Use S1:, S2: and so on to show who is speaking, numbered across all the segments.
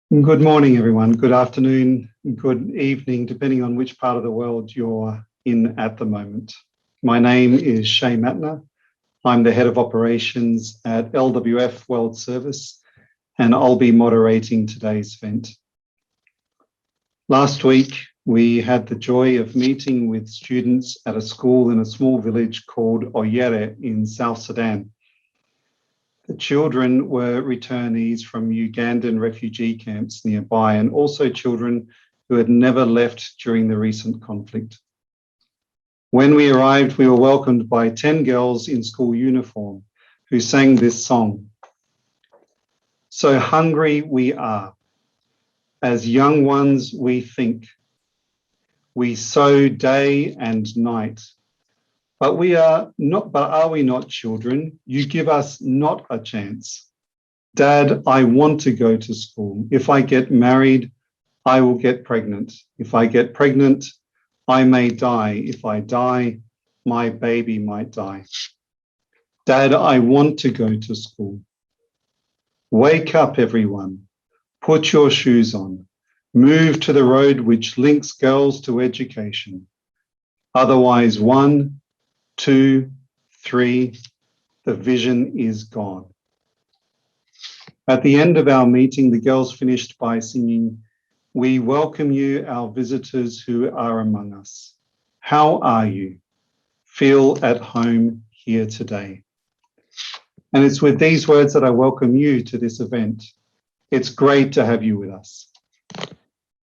S1: Good morning, everyone. Good afternoon, good evening, depending on which part of the world you're in at the moment. My name is Shay Matner. I'm the head of operations at LWF World Service, and I'll be moderating today's event. Last week, we had the joy of meeting with students at a school in a small village called Oyere in South Sudan. The children were returnees from Ugandan refugee camps nearby, and also children who had never left during the recent conflict. When we arrived, we were welcomed by 10 girls in school uniform who sang this song. So hungry we are, as young ones we think. We sow day and night. But are we not children? You give us not a chance. Dad, I want to go to school. If I get married, I will get pregnant. If I get pregnant, I may die. If I die, my baby might die. Dad, I want to go to school. Wake up, everyone. Put your shoes on. Move to the road which links girls to education. Otherwise, 1, 2, 3, the vision is gone. At the end of our meeting, the girls finished by singing, "We welcome you, our visitors who are among us. How are you? Feel at home here today." And it's with these words that I welcome you to this event. It's great to have you with us.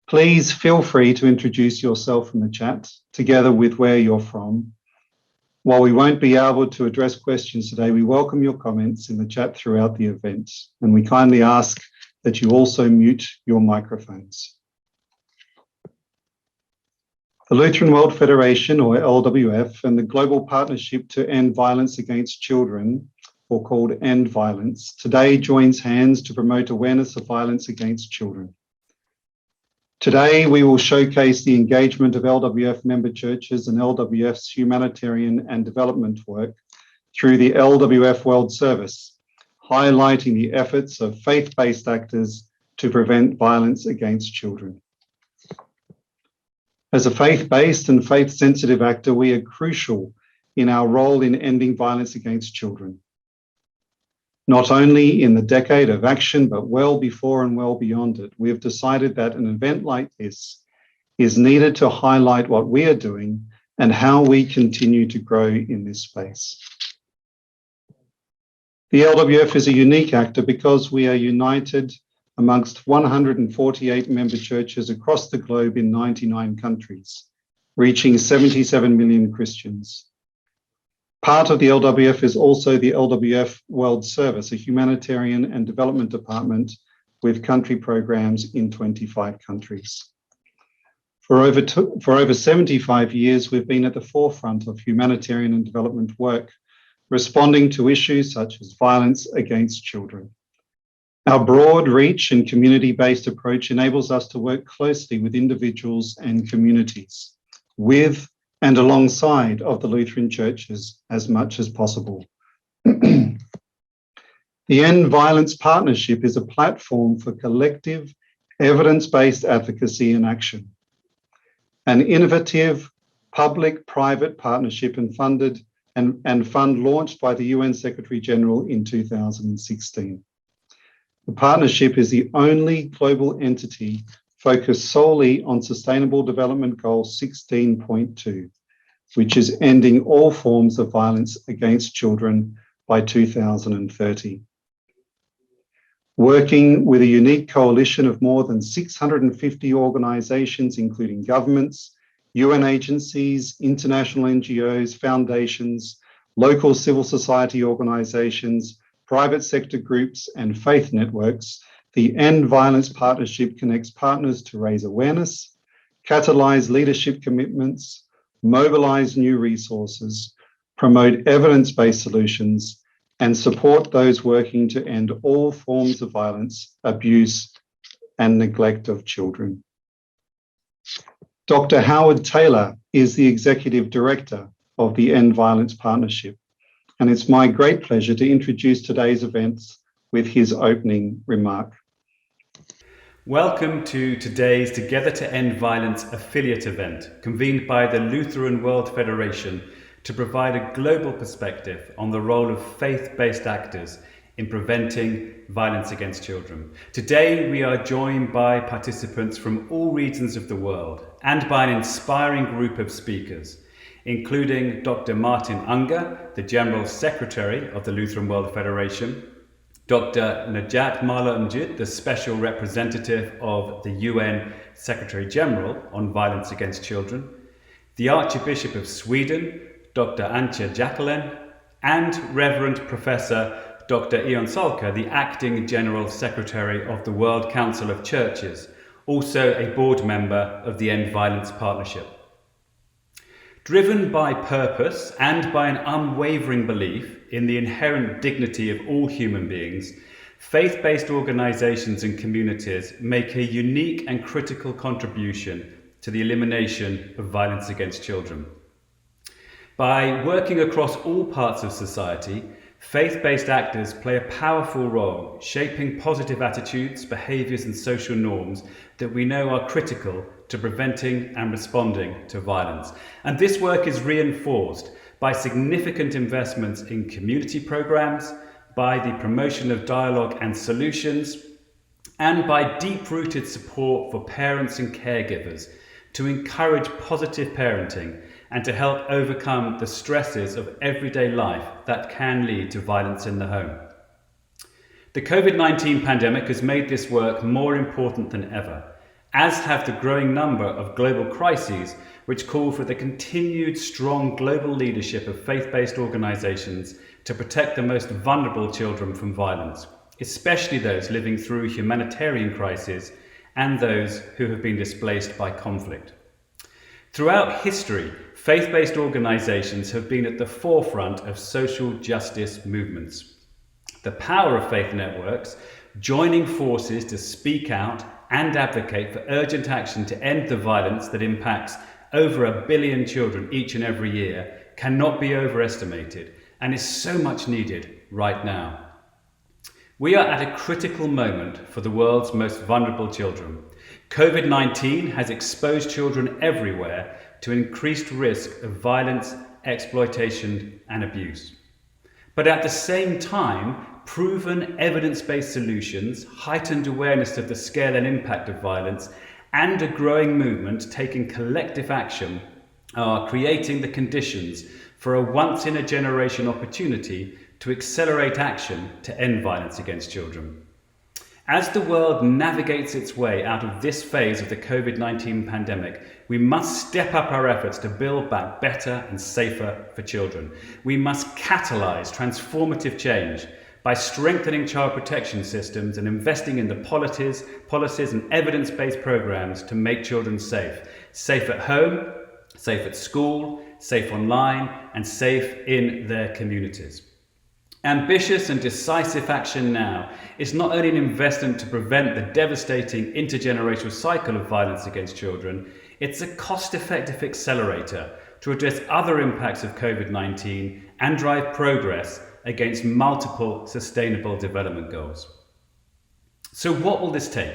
S1: Please feel free to introduce yourself in the chat, together with where you're from. While we won't be able to address questions today, we welcome your comments in the chat throughout the event, and we kindly ask that you also mute your microphones. The Lutheran World Federation, or LWF, and the Global Partnership to End Violence Against Children, or called End Violence, today joins hands to promote awareness of violence against children. Today, we will showcase the engagement of LWF member churches and LWF's humanitarian and development work through the LWF World Service, highlighting the efforts of faith-based actors to prevent violence against children. As a faith-based and faith-sensitive actor, we are crucial in our role in ending violence against children. Not only in the decade of action, but well before and well beyond it, we have decided that an event like this is needed to highlight what we are doing and how we continue to grow in this space. The LWF is a unique actor because we are united amongst 148 member churches across the globe in 99 countries, reaching 77 million Christians. Part of the LWF is also the LWF World Service, a humanitarian and development department with country programs in 25 countries. For over 75 years, we've been at the forefront of humanitarian and development work, responding to issues such as violence against children. Our broad reach and community-based approach enables us to work closely with individuals and communities, with and alongside of the Lutheran churches as much as possible. The End Violence Partnership is a platform for collective, evidence-based advocacy and action. An innovative public-private partnership and fund launched by the UN Secretary General in 2016. The partnership is the only global entity focused solely on Sustainable Development Goal 16.2, which is ending all forms of violence against children by 2030. Working with a unique coalition of more than 650 organizations, including governments, UN agencies, international NGOs, foundations, local civil society organizations, private sector groups, and faith networks, the End Violence Partnership connects partners to raise awareness, catalyze leadership commitments, mobilize new resources, promote evidence-based solutions, and support those working to end all forms of violence, abuse, and neglect of children. Dr. Howard Taylor is the Executive Director of the End Violence Partnership, and it's my great pleasure to introduce today's events with his opening remark.
S2: Welcome to today's Together to End Violence affiliate event, convened by the Lutheran World Federation to provide a global perspective on the role of faith-based actors in preventing violence against children. Today we are joined by participants from all regions of the world and by an inspiring group of speakers, including Dr. Martin Junge, the General Secretary of the Lutheran World Federation, Dr. Najat Maalla, the Special Representative of the UN Secretary General on Violence Against Children, the Archbishop of Sweden, Dr. Antje Jackelén, and Reverend Professor Dr. Ion Salka, the Acting General Secretary of the World Council of Churches, also a board member of the End Violence Partnership. Driven by purpose and by an unwavering belief in the inherent dignity of all human beings, faith-based organizations and communities make a unique and critical contribution to the elimination of violence against children. By working across all parts of society, faith-based actors play a powerful role shaping positive attitudes, behaviors and social norms that we know are critical to preventing and responding to violence. And this work is reinforced by significant investments in community programs, by the promotion of dialogue and solutions, and by deep-rooted support for parents and caregivers to encourage positive parenting and to help overcome the stresses of everyday life that can lead to violence in the home. The COVID-19 pandemic has made this work more important than ever, as have the growing number of global crises which call for the continued strong global leadership of faith-based organizations to protect the most vulnerable children from violence, especially those living through humanitarian crises and those who have been displaced by conflict. Throughout history, faith-based organizations have been at the forefront of social justice movements. The power of faith networks, joining forces to speak out and advocate for urgent action to end the violence that impacts over 1 billion children each and every year, cannot be overestimated and is so much needed right now. We are at a critical moment for the world's most vulnerable children. COVID-19 has exposed children everywhere to increased risk of violence, exploitation and abuse. But at the same time, proven evidence-based solutions, heightened awareness of the scale and impact of violence, and a growing movement taking collective action are creating the conditions for a once-in-a-generation opportunity to accelerate action to end violence against children. As the world navigates its way out of this phase of the COVID-19 pandemic, we must step up our efforts to build back better and safer for children. We must catalyse transformative change by strengthening child protection systems and investing in the policies and evidence-based programs to make children safe. Safe at home, safe at school, safe online, and safe in their communities. Ambitious and decisive action now is not only an investment to prevent the devastating intergenerational cycle of violence against children, it's a cost-effective accelerator to address other impacts of COVID-19 and drive progress against multiple sustainable development goals. So what will this take?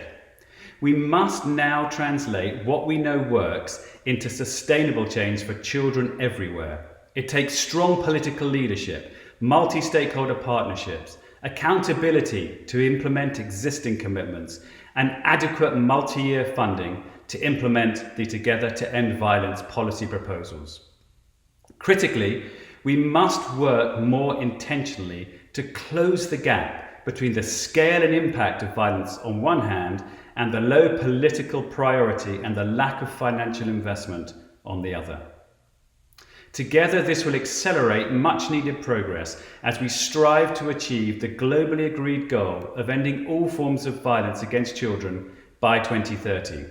S2: We must now translate what we know works into sustainable change for children everywhere. It takes strong political leadership, multi-stakeholder partnerships, accountability to implement existing commitments, and adequate multi-year funding to implement the Together to End Violence policy proposals. Critically, we must work more intentionally to close the gap between the scale and impact of violence on one hand and the low political priority and the lack of financial investment on the other. Together, this will accelerate much needed progress as we strive to achieve the globally agreed goal of ending all forms of violence against children by 2030.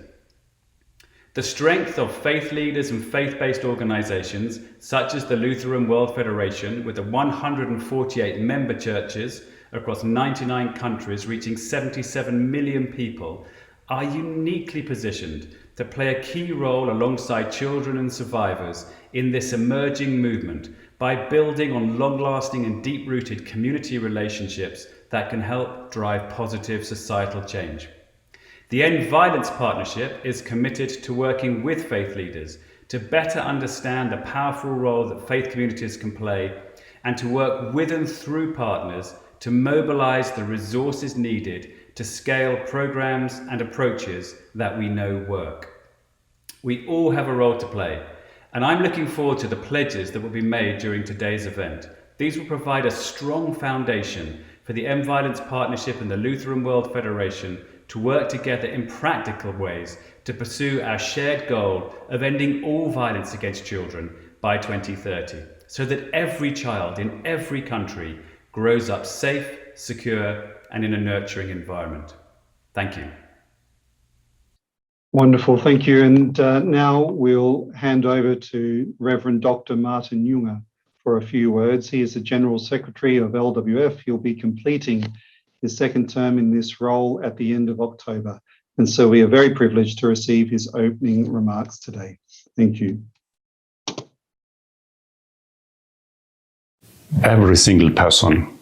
S2: The strength of faith leaders and faith-based organizations, such as the Lutheran World Federation, with the 148 member churches across 99 countries reaching 77 million people, are uniquely positioned to play a key role alongside children and survivors in this emerging movement by building on long-lasting and deep-rooted community relationships that can help drive positive societal change. The End Violence Partnership is committed to working with faith leaders to better understand the powerful role that faith communities can play and to work with and through partners to mobilize the resources needed to scale programs and approaches that we know work. We all have a role to play, and I'm looking forward to the pledges that will be made during today's event. These will provide a strong foundation for the End Violence Partnership and the Lutheran World Federation to work together in practical ways to pursue our shared goal of ending all violence against children by 2030, so that every child in every country grows up safe, secure, and in a nurturing environment. Thank you.
S1: Wonderful, thank you. And now we'll hand over to Reverend Dr. Martin Junge for a few words. He is the General Secretary of LWF. He'll be completing his second term in this role at the end of October. And so we are very privileged to receive his opening remarks today. Thank you.
S3: Every single person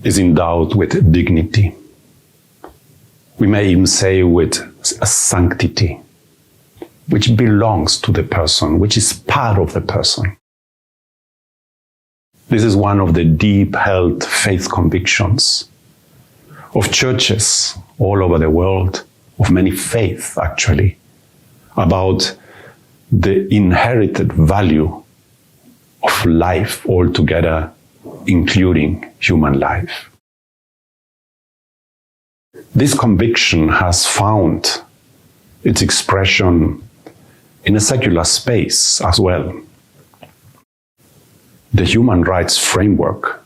S3: is endowed with dignity. We may even say with a sanctity, which belongs to the person, which is part of the person. This is one of the deep-held faith convictions of churches all over the world, of many faiths actually, about the inherited value of life altogether, including human life. This conviction has found its expression in a secular space as well. The human rights framework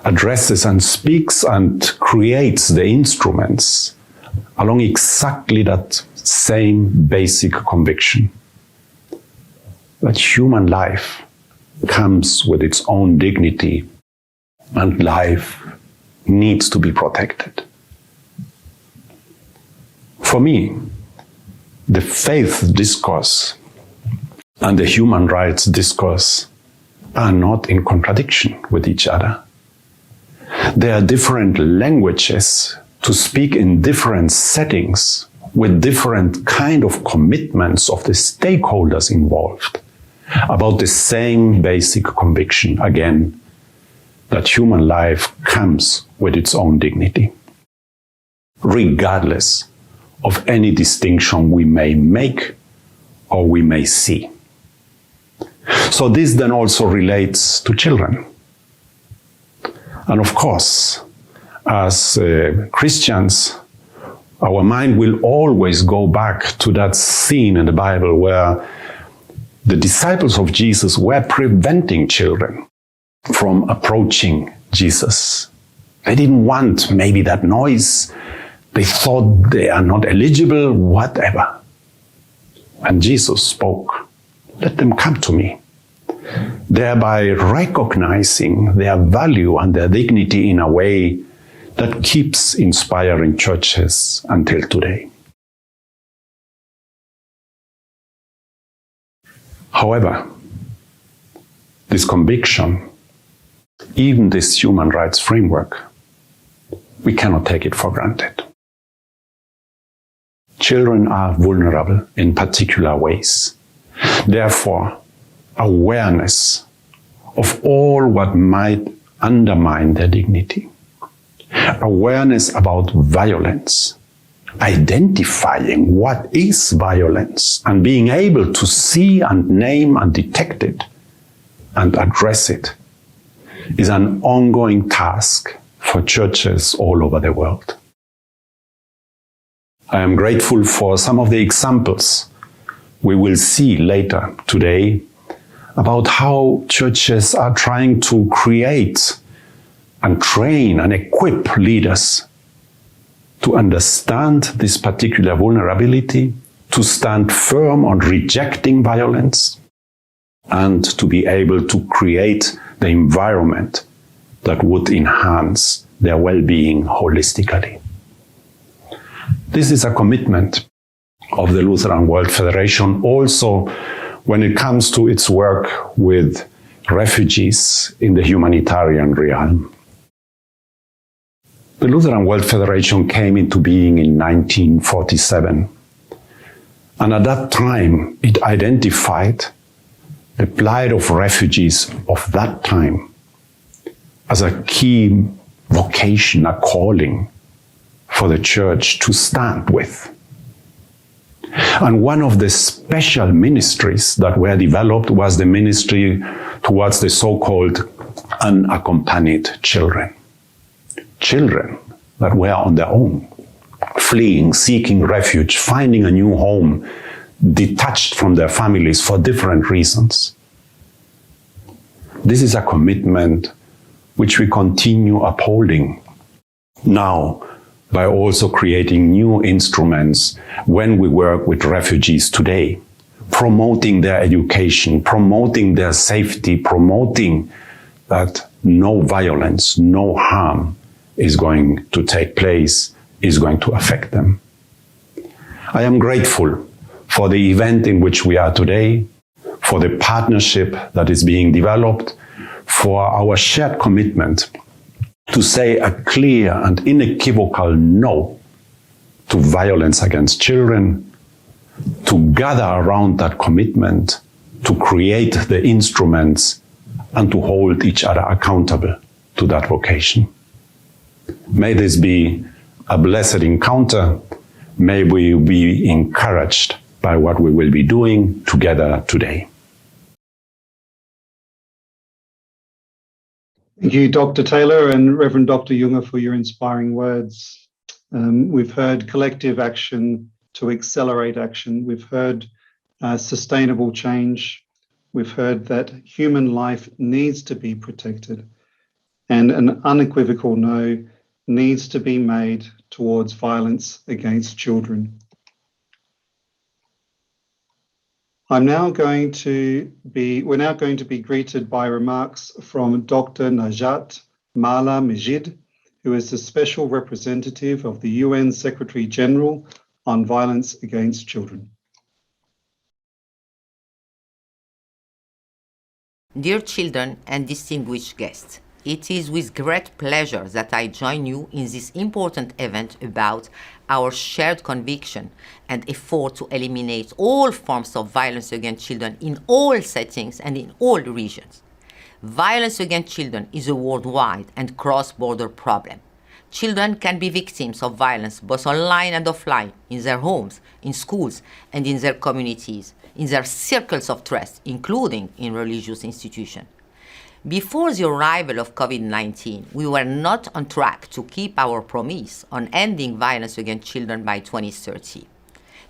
S3: addresses and speaks and creates the instruments along exactly that same basic conviction, that human life comes with its own dignity and life needs to be protected. For me, the faith discourse and the human rights discourse are not in contradiction with each other. There are different languages to speak in different settings with different kind of commitments of the stakeholders involved about the same basic conviction, again, that human life comes with its own dignity, regardless of any distinction we may make or we may see. So this then also relates to children. And of course, as Christians, our mind will always go back to that scene in the Bible where the disciples of Jesus were preventing children from approaching Jesus. They didn't want maybe that noise. They thought they are not eligible, whatever. And Jesus spoke, "Let them come to me," thereby recognizing their value and their dignity in a way that keeps inspiring churches until today. However, this conviction, even this human rights framework, we cannot take it for granted. Children are vulnerable in particular ways. Therefore, awareness of all what might undermine their dignity, awareness about violence, identifying what is violence and being able to see and name and detect it and address it is an ongoing task for churches all over the world. I am grateful for some of the examples we will see later today about how churches are trying to create and train and equip leaders to understand this particular vulnerability, to stand firm on rejecting violence, and to be able to create the environment that would enhance their well-being holistically. This is a commitment of the Lutheran World Federation also when it comes to its work with refugees in the humanitarian realm. The Lutheran World Federation came into being in 1947. And at that time, it identified the plight of refugees of that time as a key vocation, a calling for the church to stand with. And one of the special ministries that were developed was the ministry towards the so-called unaccompanied children. Children that were on their own, fleeing, seeking refuge, finding a new home, detached from their families for different reasons. This is a commitment which we continue upholding now by also creating new instruments when we work with refugees today, promoting their education, promoting their safety, promoting that no violence, no harm is going to take place, is going to affect them. I am grateful for the event in which we are today, for the partnership that is being developed, for our shared commitment to say a clear and unequivocal no to violence against children, to gather around that commitment, to create the instruments, and to hold each other accountable to that vocation. May this be a blessed encounter. May we be encouraged by what we will be doing together today.
S1: Thank you, Dr. Taylor and Reverend Dr. Junge, for your inspiring words. We've heard collective action to accelerate action. We've heard sustainable change. We've heard that human life needs to be protected, and an unequivocal no needs to be made towards violence against children. We're now going to be greeted by remarks from Dr. Najat Maalla, who is the Special Representative of the UN Secretary General on Violence Against Children.
S4: Dear children and distinguished guests, it is with great pleasure that I join you in this important event about our shared conviction and effort to eliminate all forms of violence against children in all settings and in all regions. Violence against children is a worldwide and cross-border problem. Children can be victims of violence both online and offline, in their homes, in schools, and in their communities, in their circles of trust, including in religious institutions. Before the arrival of COVID-19, we were not on track to keep our promise on ending violence against children by 2030.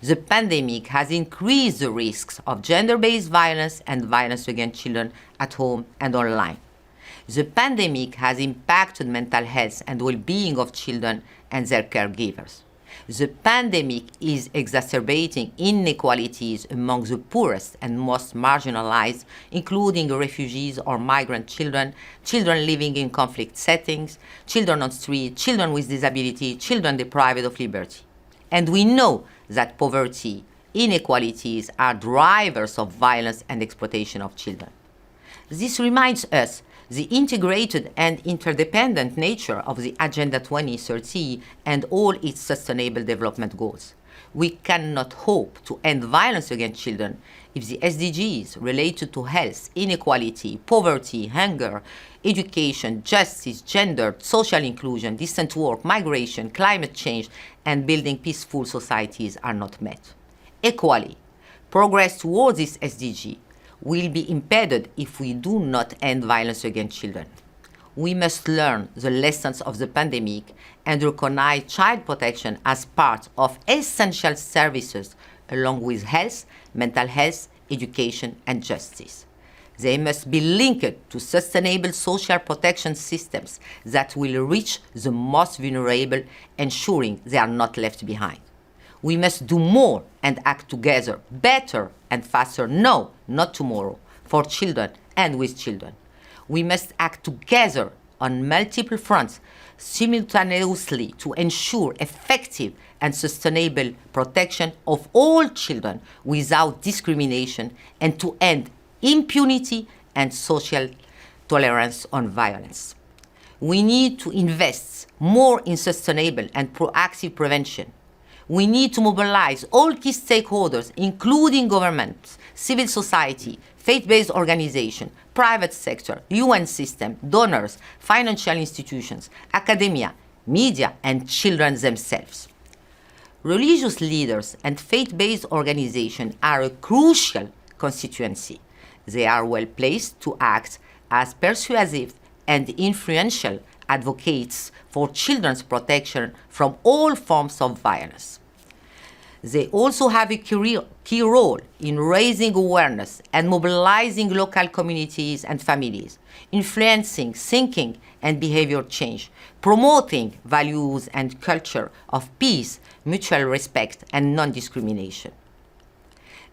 S4: The pandemic has increased the risks of gender-based violence and violence against children at home and online. The pandemic has impacted mental health and well-being of children and their caregivers. The pandemic is exacerbating inequalities among the poorest and most marginalized, including refugees or migrant children, children living in conflict settings, children on street, children with disability, children deprived of liberty. And we know that poverty, inequalities are drivers of violence and exploitation of children. This reminds us the integrated and interdependent nature of the Agenda 2030 and all its sustainable development goals. We cannot hope to end violence against children if the SDGs related to health, inequality, poverty, hunger, education, justice, gender, social inclusion, decent work, migration, climate change, and building peaceful societies are not met. Equally, progress towards this SDG will be impeded if we do not end violence against children. We must learn the lessons of the pandemic and recognize child protection as part of essential services along with health, mental health, education, and justice. They must be linked to sustainable social protection systems that will reach the most vulnerable, ensuring they are not left behind. We must do more and act together, better and faster now, not tomorrow, for children and with children. We must act together on multiple fronts simultaneously to ensure effective and sustainable protection of all children without discrimination and to end impunity and social tolerance on violence. We need to invest more in sustainable and proactive prevention. We need to mobilize all key stakeholders, including governments, civil society, faith-based organizations, private sector, UN system, donors, financial institutions, academia, media, and children themselves. Religious leaders and faith-based organizations are a crucial constituency. They are well placed to act as persuasive and influential advocates for children's protection from all forms of violence. They also have a key role in raising awareness and mobilizing local communities and families, influencing thinking and behavior change, promoting values and culture of peace, mutual respect, and non-discrimination.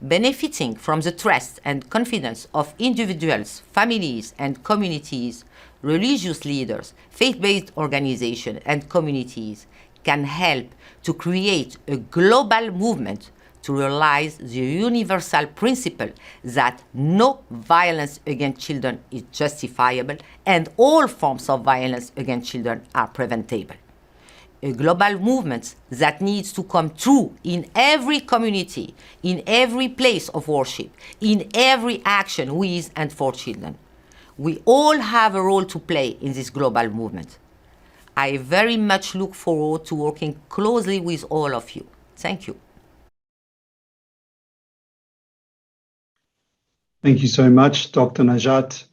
S4: Benefiting from the trust and confidence of individuals, families, and communities, religious leaders, faith-based organizations, and communities can help to create a global movement to realize the universal principle that no violence against children is justifiable and all forms of violence against children are preventable. A global movement that needs to come true in every community, in every place of worship, in every action with and for children. We all have a role to play in this global movement. I very much look forward to working closely with all of you. Thank you.
S1: Thank you so much, Dr. Najat.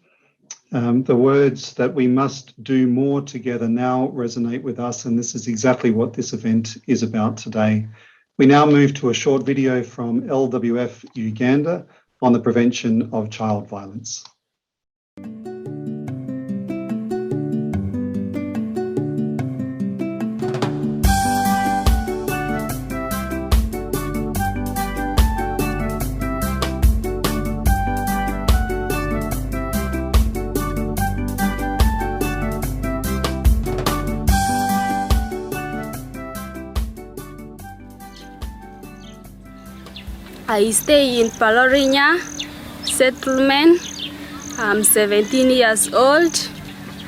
S1: The words that we must do more together now resonate with us, and this is exactly what this event is about today. We now move to a short video from LWF Uganda on the prevention of child violence.
S5: I stay in Palorinya settlement. I'm 17 years old.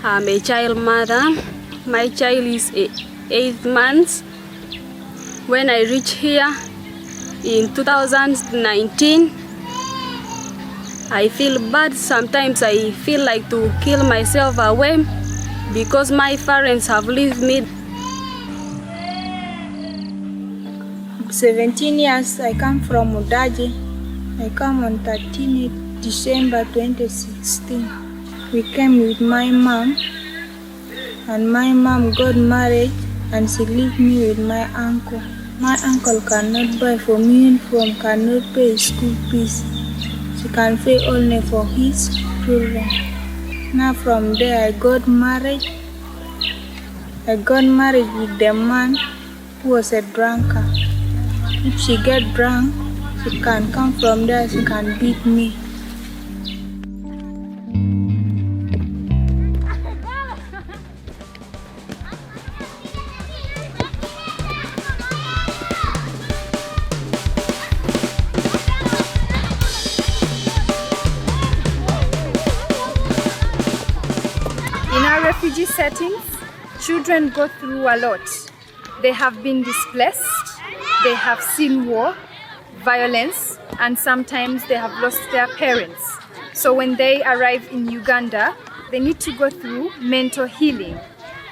S5: I'm a child mother. My child is 8 months. When I reached here in 2019, I feel bad. Sometimes I feel like to kill myself away because my parents have left me.
S6: 17 years, I come from Udaji. I come on 13 December 2016. We came with my mom, and my mom got married and she left me with my uncle. My uncle cannot buy for me uniform, cannot pay school fees. She can pay only for his children. Now from there I got married. I got married with the man who was a drunkard. If she get drunk, she can come from there, she can beat me.
S7: In our refugee settings, children go through a lot. They have been displaced. They have seen war, violence, and sometimes they have lost their parents. So when they arrive in Uganda, they need to go through mental healing.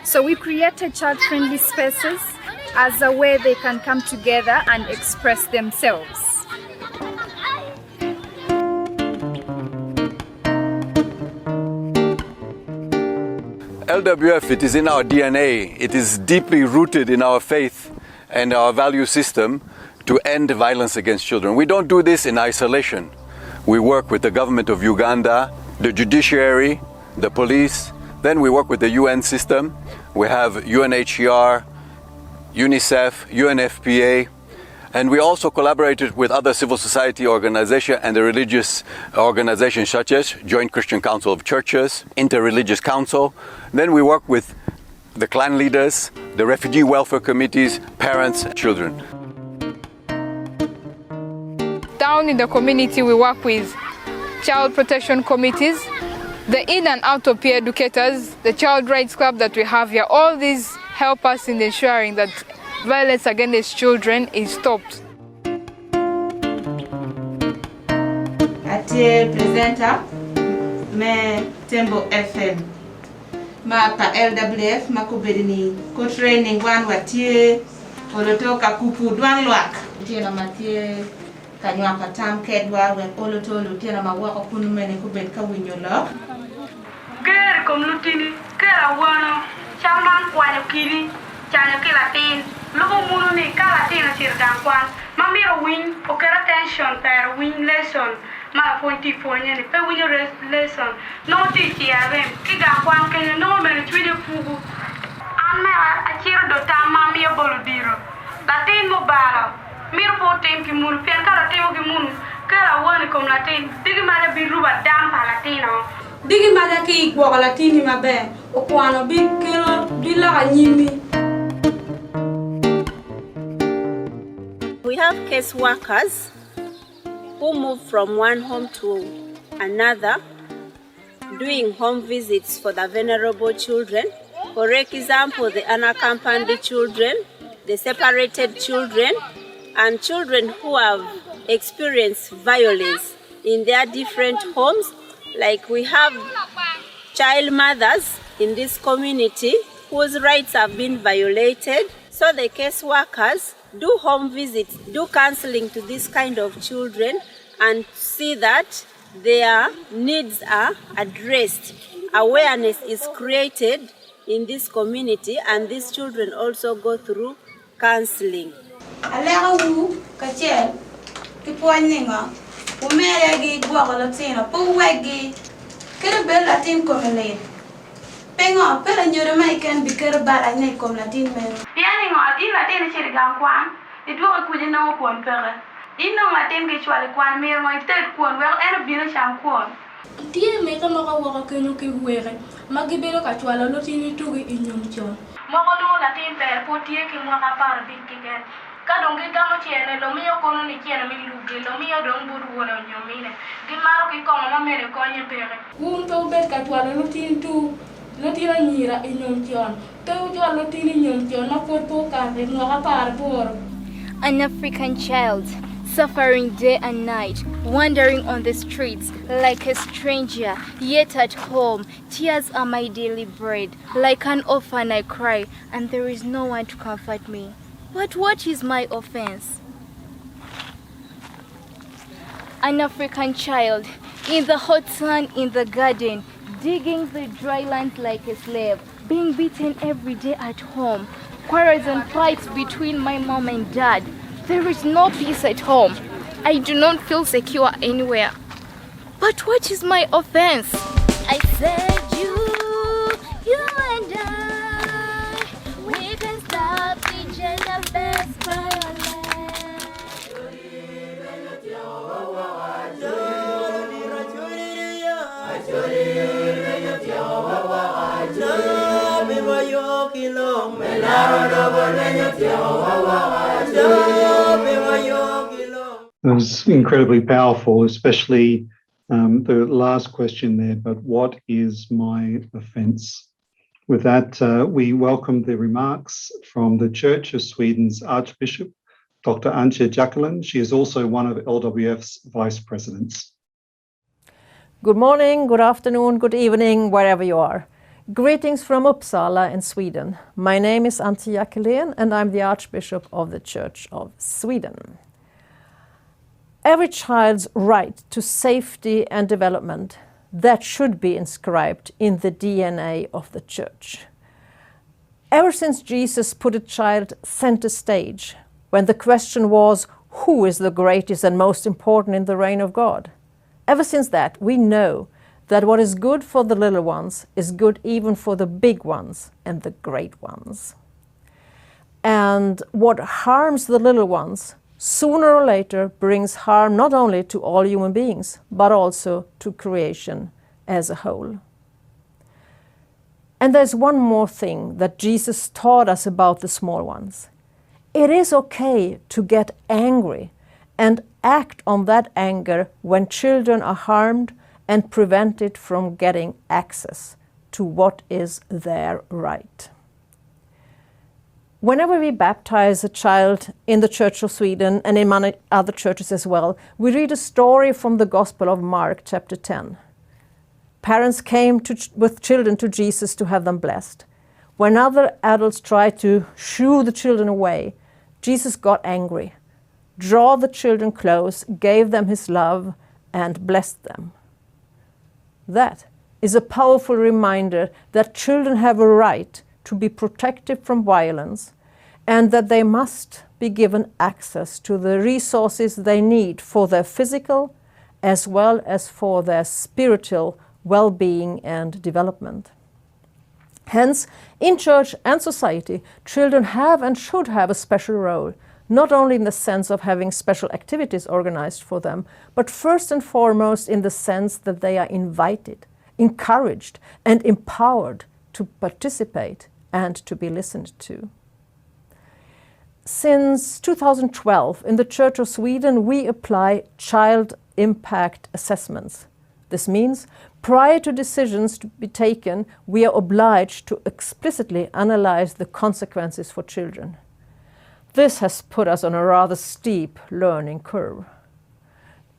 S7: So we created child-friendly spaces as a way they can come together and express themselves.
S8: LWF, it is in our DNA. It is deeply rooted in our faith and our value system to end violence against children. We don't do this in isolation. We work with the government of Uganda, the judiciary, the police. Then we work with the UN system. We have UNHCR, UNICEF, UNFPA, and we also collaborated with other civil society organizations and the religious organizations such as Joint Christian Council of Churches, Interreligious Council. Then we work with the clan leaders, the refugee welfare committees, parents, children.
S9: Down in the community, we work with child protection committees,
S7: The in and out of peer educators, the child rights club that we have here, all these help us in ensuring that violence against children is stopped.
S9: Ati presenter me Tembo FM ma pa LWF ma kubedini ko training wan watie olotoka kupu dwan lwak tiena matie kanywa patam kedwa we olotolo tiena mawako kunumene kubed ka winyo lo
S10: ger komlutini kera wana chaman kwanyo kiri chanyo kilatin lugo munu ni kalatin sirdan kwan mamiro win okera tension per win lesson ma pointi fonya ni pe win lesson no teacher avem kiga kwan kenyo no mene twide fugu ame achiro do tama mi boludiro latin mo bala mir po tempi munu pen kala temo ki munu kala wani kom latin digi mala biruba dampa latino digi mala ki gwa latini mabe okwano bi kelo bila nyimi.
S11: We have case workers who move from one home to another, doing home visits for the vulnerable children. For example, the unaccompanied children, the separated children, and children who have experienced violence in their different homes. Like we have child mothers in this community whose rights have been violated. So the case workers do home visits, do counseling to this kind of children and see that their needs are addressed. Awareness is created in this community and these children also go through counseling.
S10: Alego kachel kiponinga umeregi gwagolatina puwegi kere bel latin komele pengo pera nyore mai kan bikere bala ne kom latin men yani ngodi latin chiri gangwan idwo kuje no kon pere ino latin ke chwale kwan mer ngoi tet kon wel er bino cham kon tie me ka no ka waka kenyo ki were magibelo ka chwala lotini tugi inyum chon moko no latin per potie ki mwana par bikigen kadongi gamo chiene lo mio kono ni chiene mi lugi lo mio dong buru wona nyomine di maro ki kono ma mere konye pere un to bet ka twala no tin tu no tira nyira inyom chion to jo lo tini nyom chion ma poto ka de no ka par bor.
S12: An African child suffering day and night, wandering on the streets like a stranger, yet at home tears are my daily bread. Like an orphan I cry, and there is no one to comfort me. But what is my offense? An African child, in the hot sun in the garden, digging the dry land like a slave, being beaten every day at home, quarrels and fights between my mom and dad. There is no peace at home. I do not feel secure anywhere. But what is my offense? I said you and I, we can stop the gender-based violence.
S1: It was incredibly powerful, especially the last question there, but what is my offence? With that, we welcome the remarks from the Church of Sweden's Archbishop, Dr. Antje Jackelén. She is also one of LWF's vice presidents.
S13: Good morning, good afternoon, good evening, wherever you are. Greetings from Uppsala in Sweden. My name is Antje Jackelén and I'm the Archbishop of the Church of Sweden. Every child's right to safety and development, that should be inscribed in the DNA of the Church. Ever since Jesus put a child center stage, when the question was, who is the greatest and most important in the reign of God? Ever since that, we know that what is good for the little ones is good even for the big ones and the great ones. And what harms the little ones sooner or later brings harm not only to all human beings, but also to creation as a whole. And there's one more thing that Jesus taught us about the small ones. It is okay to get angry and act on that anger when children are harmed and prevent it from getting access to what is their right. Whenever we baptize a child in the Church of Sweden and in many other churches as well, we read a story from the Gospel of Mark, chapter 10. Parents came with children to Jesus to have them blessed. When other adults tried to shoo the children away, Jesus got angry, drew the children close, gave them his love, and blessed them. That is a powerful reminder that children have a right to be protected from violence, and that they must be given access to the resources they need for their physical as well as for their spiritual well-being and development. Hence, in church and society, children have and should have a special role, not only in the sense of having special activities organized for them, but first and foremost in the sense that they are invited, encouraged, and empowered to participate and to be listened to. Since 2012, in the Church of Sweden, we apply child impact assessments. This means, prior to decisions to be taken, we are obliged to explicitly analyze the consequences for children. This has put us on a rather steep learning curve.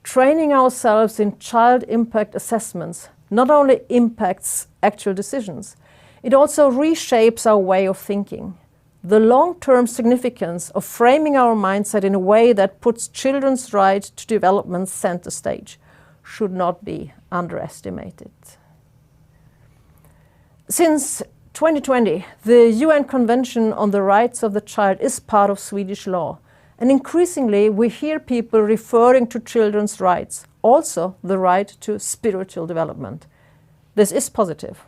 S13: Training ourselves in child impact assessments not only impacts actual decisions, it also reshapes our way of thinking. The long-term significance of framing our mindset in a way that puts children's right to development center stage should not be underestimated. Since 2020, the UN Convention on the Rights of the Child is part of Swedish law, and increasingly we hear people referring to children's rights, also the right to spiritual development. This is positive.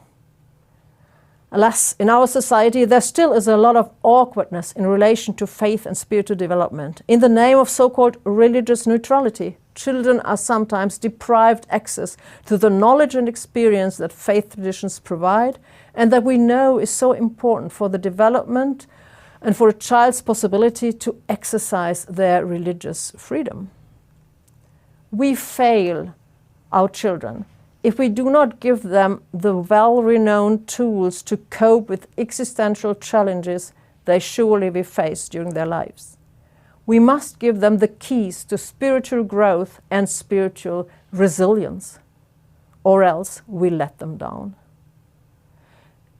S13: Alas, in our society, there still is a lot of awkwardness in relation to faith and spiritual development. In the name of so-called religious neutrality, children are sometimes deprived access to the knowledge and experience that faith traditions provide, and that we know is so important for the development and for a child's possibility to exercise their religious freedom. We fail our children if we do not give them the well-renowned tools to cope with existential challenges they surely will face during their lives. We must give them the keys to spiritual growth and spiritual resilience, or else we let them down.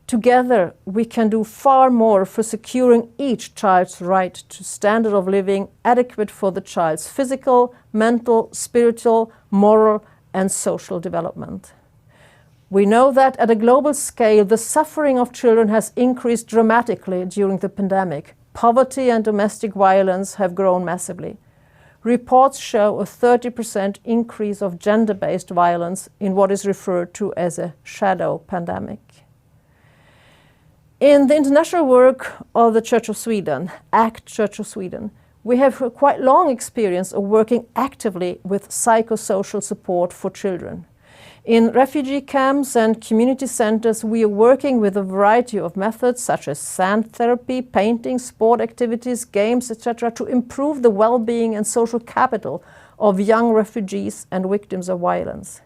S13: Together, we can do far more for securing each child's right to standard of living adequate for the child's physical, mental, spiritual, moral, and social development. We know that at a global scale, the suffering of children has increased dramatically during the pandemic. Poverty and domestic violence have grown massively. Reports show a 30% increase of gender-based violence in what is referred to as a shadow pandemic. In the international work of the Church of Sweden, ACT Church of Sweden, we have a quite long experience of working actively with psychosocial support for children. In refugee camps and community centers, we are working with a variety of methods such as sand therapy, painting, sport activities, games, etc., to improve the well-being and social capital of young refugees and victims of violence.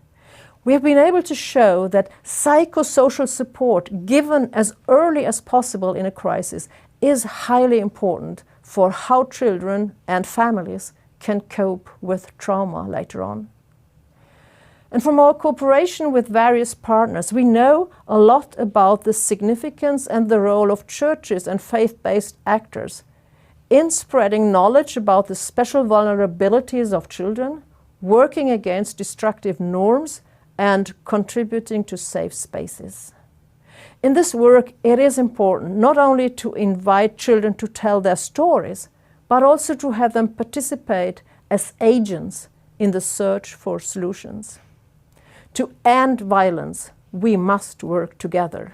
S13: We have been able to show that psychosocial support given as early as possible in a crisis is highly important for how children and families can cope with trauma later on. And from our cooperation with various partners, we know a lot about the significance and the role of churches and faith-based actors in spreading knowledge about the special vulnerabilities of children, working against destructive norms, and contributing to safe spaces. In this work, it is important not only to invite children to tell their stories, but also to have them participate as agents in the search for solutions. To end violence, we must work together.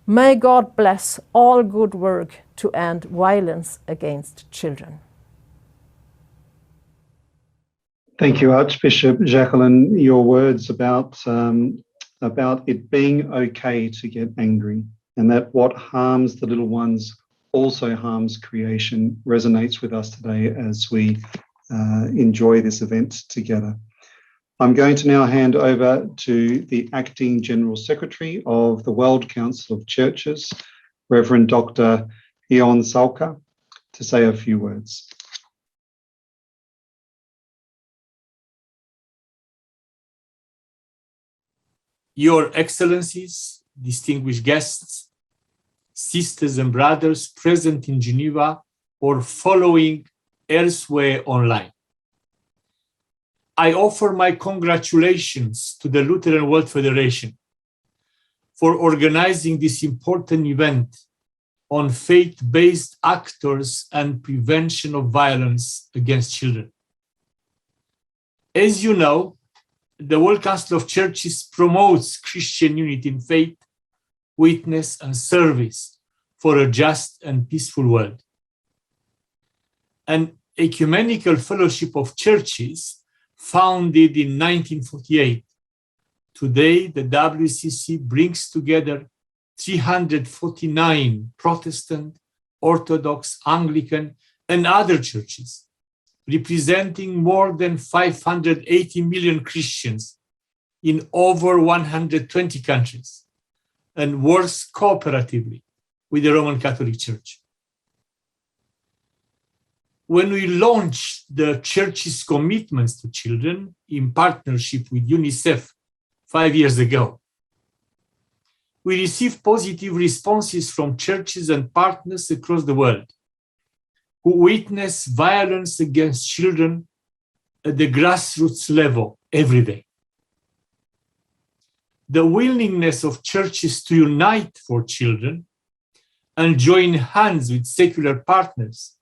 S13: May God bless all good work to end violence against children.
S1: Thank you, Archbishop Jackelén. Your words about it being okay to get angry, and that what harms the little ones also harms creation resonates with us today as we enjoy this event together. I'm going to now hand over to the Acting General Secretary of the World Council of Churches, Reverend Dr. Ion Salka, to say a few words.
S14: Your Excellencies, distinguished guests, sisters and brothers present in Geneva or following elsewhere online. I offer my congratulations to the Lutheran World Federation for organizing this important event on faith-based actors and prevention of violence against children. As you know, the World Council of Churches promotes Christian unity in faith, witness, and service for a just and peaceful world. An ecumenical fellowship of churches founded in 1948. Today, the WCC brings together 349 Protestant, Orthodox, Anglican, and other churches, representing more than 580 million Christians in over 120 countries, and works cooperatively with the Roman Catholic Church. When we launched the Church's commitments to children in partnership with UNICEF 5 years ago, we received positive responses from churches and partners across the world who witness violence against children at the grassroots level every day. The willingness of churches to unite for children and join hands with secular partners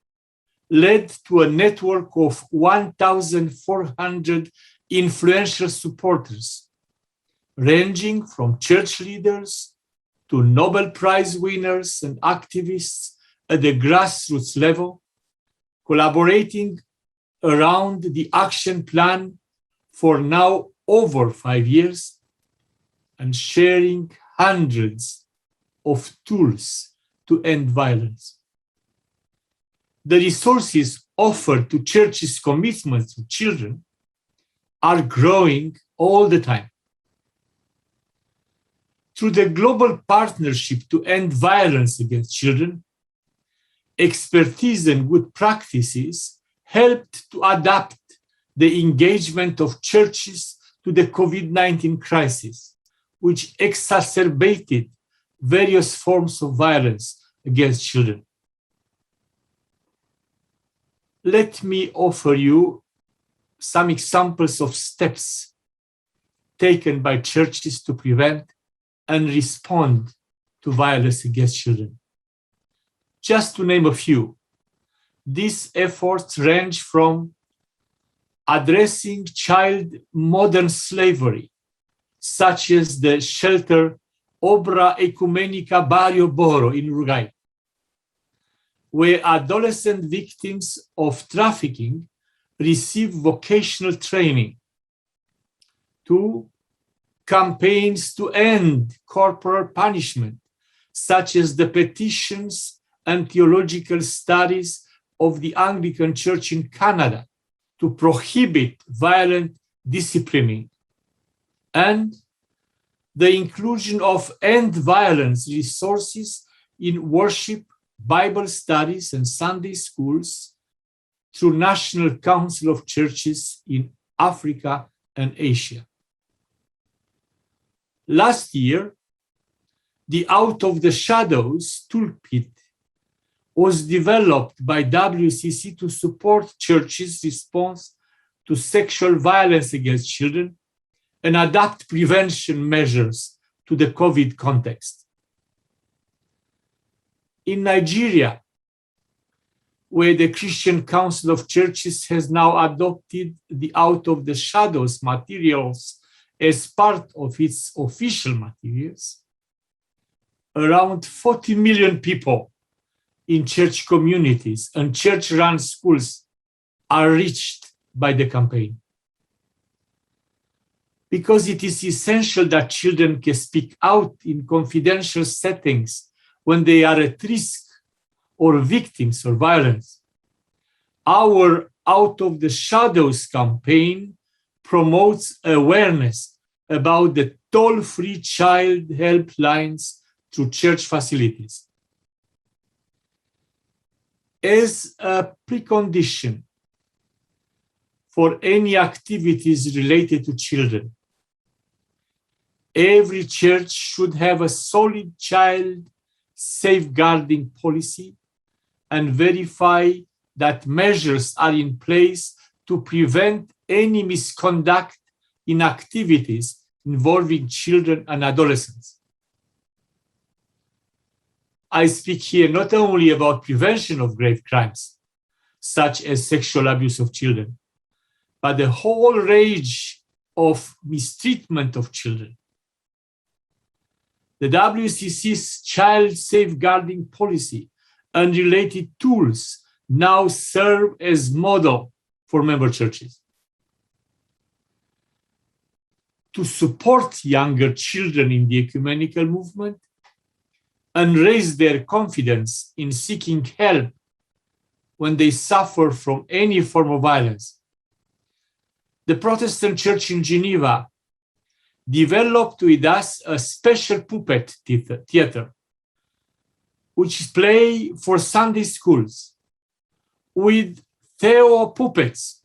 S14: led to a network of 1,400 influential supporters, ranging from church leaders to Nobel Prize winners and activists at the grassroots level, collaborating around the action plan for now over 5 years and sharing hundreds of tools to end violence. The resources offered to churches' commitments to children are growing all the time. Through the global partnership to end violence against children, expertise and good practices helped to adapt the engagement of churches to the COVID-19 crisis, which exacerbated various forms of violence against children. Let me offer you some examples of steps taken by churches to prevent and respond to violence against children. Just to name a few, these efforts range from addressing child modern slavery, such as the shelter Obra Ecumenica Barrio Boro in Uruguay, where adolescent victims of trafficking receive vocational training, to campaigns to end corporal punishment, such as the petitions and theological studies of the Anglican Church in Canada to prohibit violent disciplining, and the inclusion of end violence resources in worship, Bible studies, and Sunday schools through National Council of Churches in Africa and Asia. Last year, the Out of the Shadows toolkit was developed by WCC to support churches' response to sexual violence against children and adapt prevention measures to the COVID context. In Nigeria, where the Christian Council of Churches has now adopted the Out of the Shadows materials as part of its official materials, around 40 million people in church communities and church-run schools are reached by the campaign. Because it is essential that children can speak out in confidential settings when they are at risk or victims of violence, our Out of the Shadows campaign promotes awareness about the toll-free child helplines through church facilities. As a precondition for any activities related to children, every church should have a solid child safeguarding policy and verify that measures are in place to prevent any misconduct in activities involving children and adolescents. I speak here not only about prevention of grave crimes, such as sexual abuse of children, but the whole range of mistreatment of children. The WCC's child safeguarding policy and related tools now serve as model for member churches. To support younger children in the ecumenical movement and raise their confidence in seeking help when they suffer from any form of violence, the Protestant Church in Geneva developed with us a special puppet theater, which is play for Sunday schools with Theo puppets.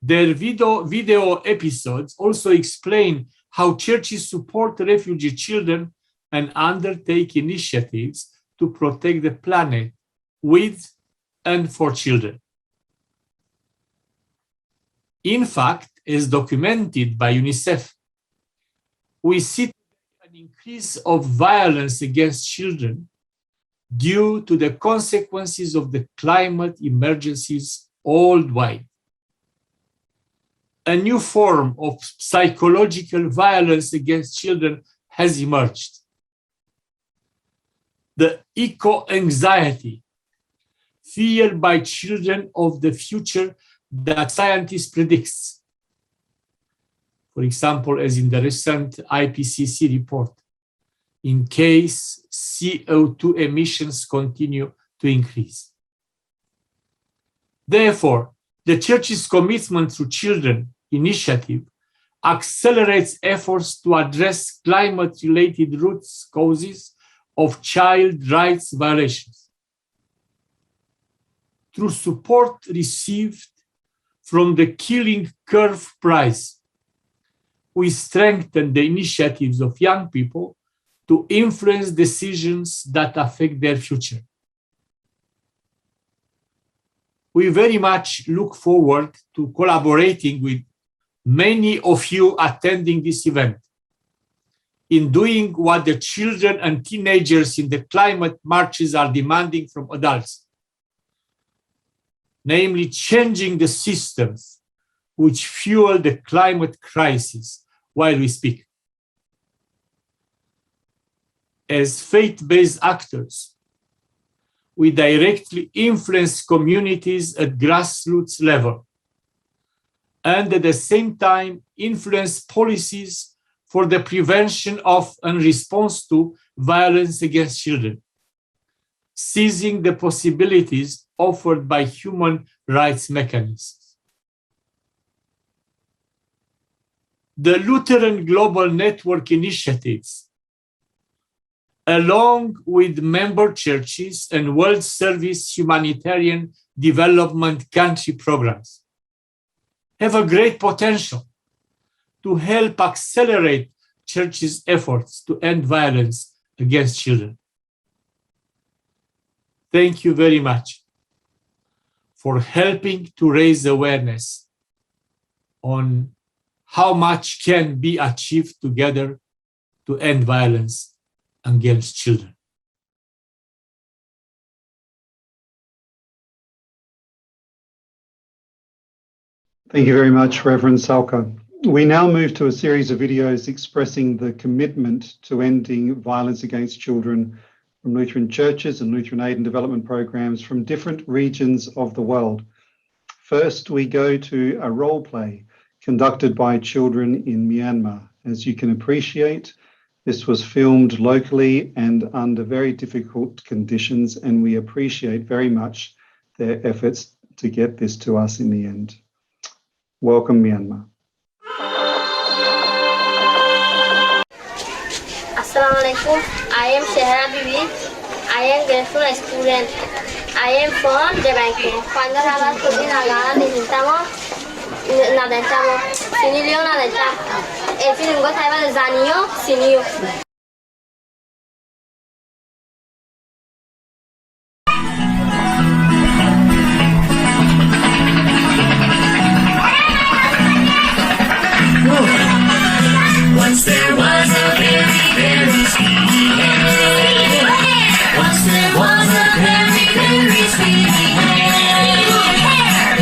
S14: Their video episodes also explain how churches support refugee children and undertake initiatives to protect the planet with and for children. In fact, as documented by UNICEF, we see an increase of violence against children due to the consequences of the climate emergencies worldwide. A new form of psychological violence against children has emerged. The eco-anxiety feared by children of the future that scientists predict. For example, as in the recent IPCC report, in case CO2 emissions continue to increase. Therefore, the Church's commitment to children initiative accelerates efforts to address climate-related root causes of child rights violations. Through support received from the Killing Curve Prize, we strengthen the initiatives of young people to influence decisions that affect their future. We very much look forward to collaborating with many of you attending this event in doing what the children and teenagers in the climate marches are demanding from adults, namely changing the systems which fuel the climate crisis while we speak. As faith-based actors, we directly influence communities at grassroots level and at the same time influence policies for the prevention of and response to violence against children, seizing the possibilities offered by human rights mechanisms. The Lutheran Global Network initiatives, along with member churches and World Service humanitarian development country programs, have a great potential to help accelerate churches' efforts to end violence against children. Thank you very much for helping to raise awareness on how much can be achieved together to end violence against children.
S1: Thank you very much, Reverend Salka. We now move to a series of videos expressing the commitment to ending violence against children from Lutheran churches and Lutheran aid and development programs from different regions of the world. First, we go to a role play conducted by children in Myanmar. As you can appreciate, this was filmed locally and under very difficult conditions, and we appreciate very much their efforts to get this to us in the end. Welcome, Myanmar.
S15: Assalamualaikum. I am Shehra Bibi. I am grateful student. I am from Jackelén. Cuando la cocina la necesitamos nada estamos sinilio nada está. El fin de semana de zanio sinio.
S16: Once there was a very, very sweet hare. Once there was a very, very sweet hare.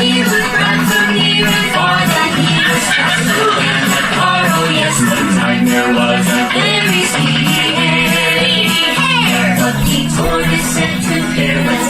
S16: He would run from near and far, that he was faster than the car. Oh yes, one time there was a very sweet hare. But he tore his scented hair with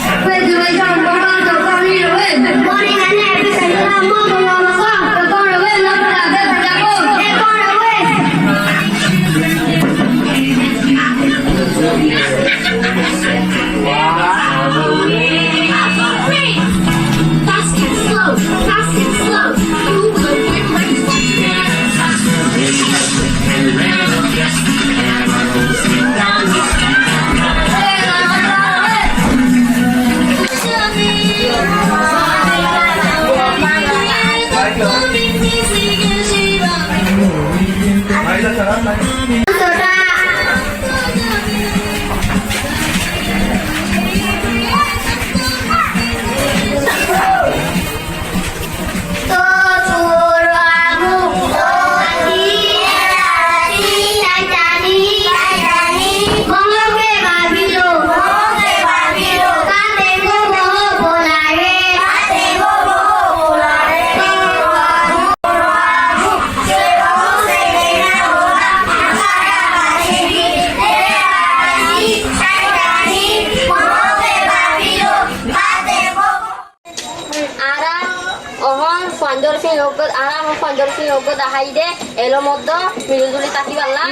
S16: el modo miluduli taki balla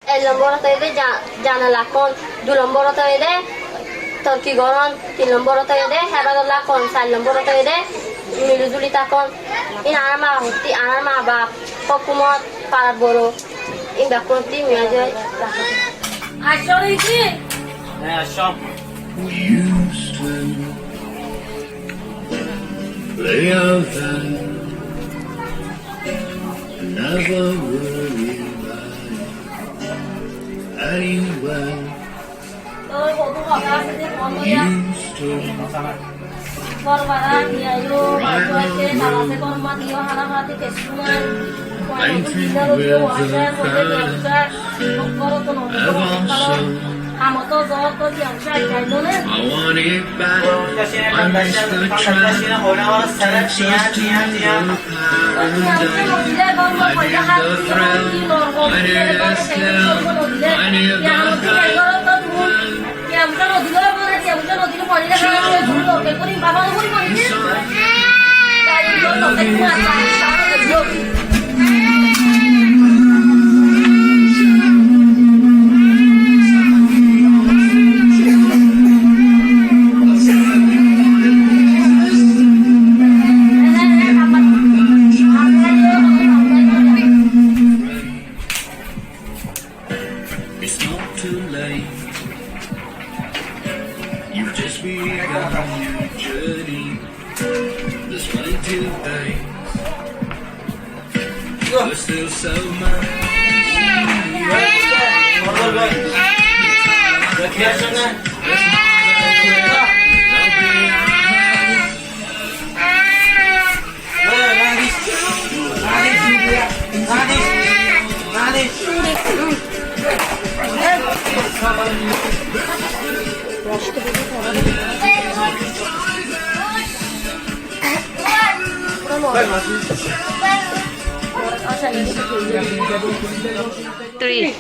S16: el lomboro tede jana lakon du lomboro tede turki goron ti lomboro tede habado lakon sal lomboro tede miluduli takon in arma hutti arma ba hukumat para boro in bakonti miaje ashori ki asham we used to play out there. Never worry about anywhere. Used to painting with the color. I want it back. I miss the track. Takes us to the paradise. I need the thrill. I need the skill. I need the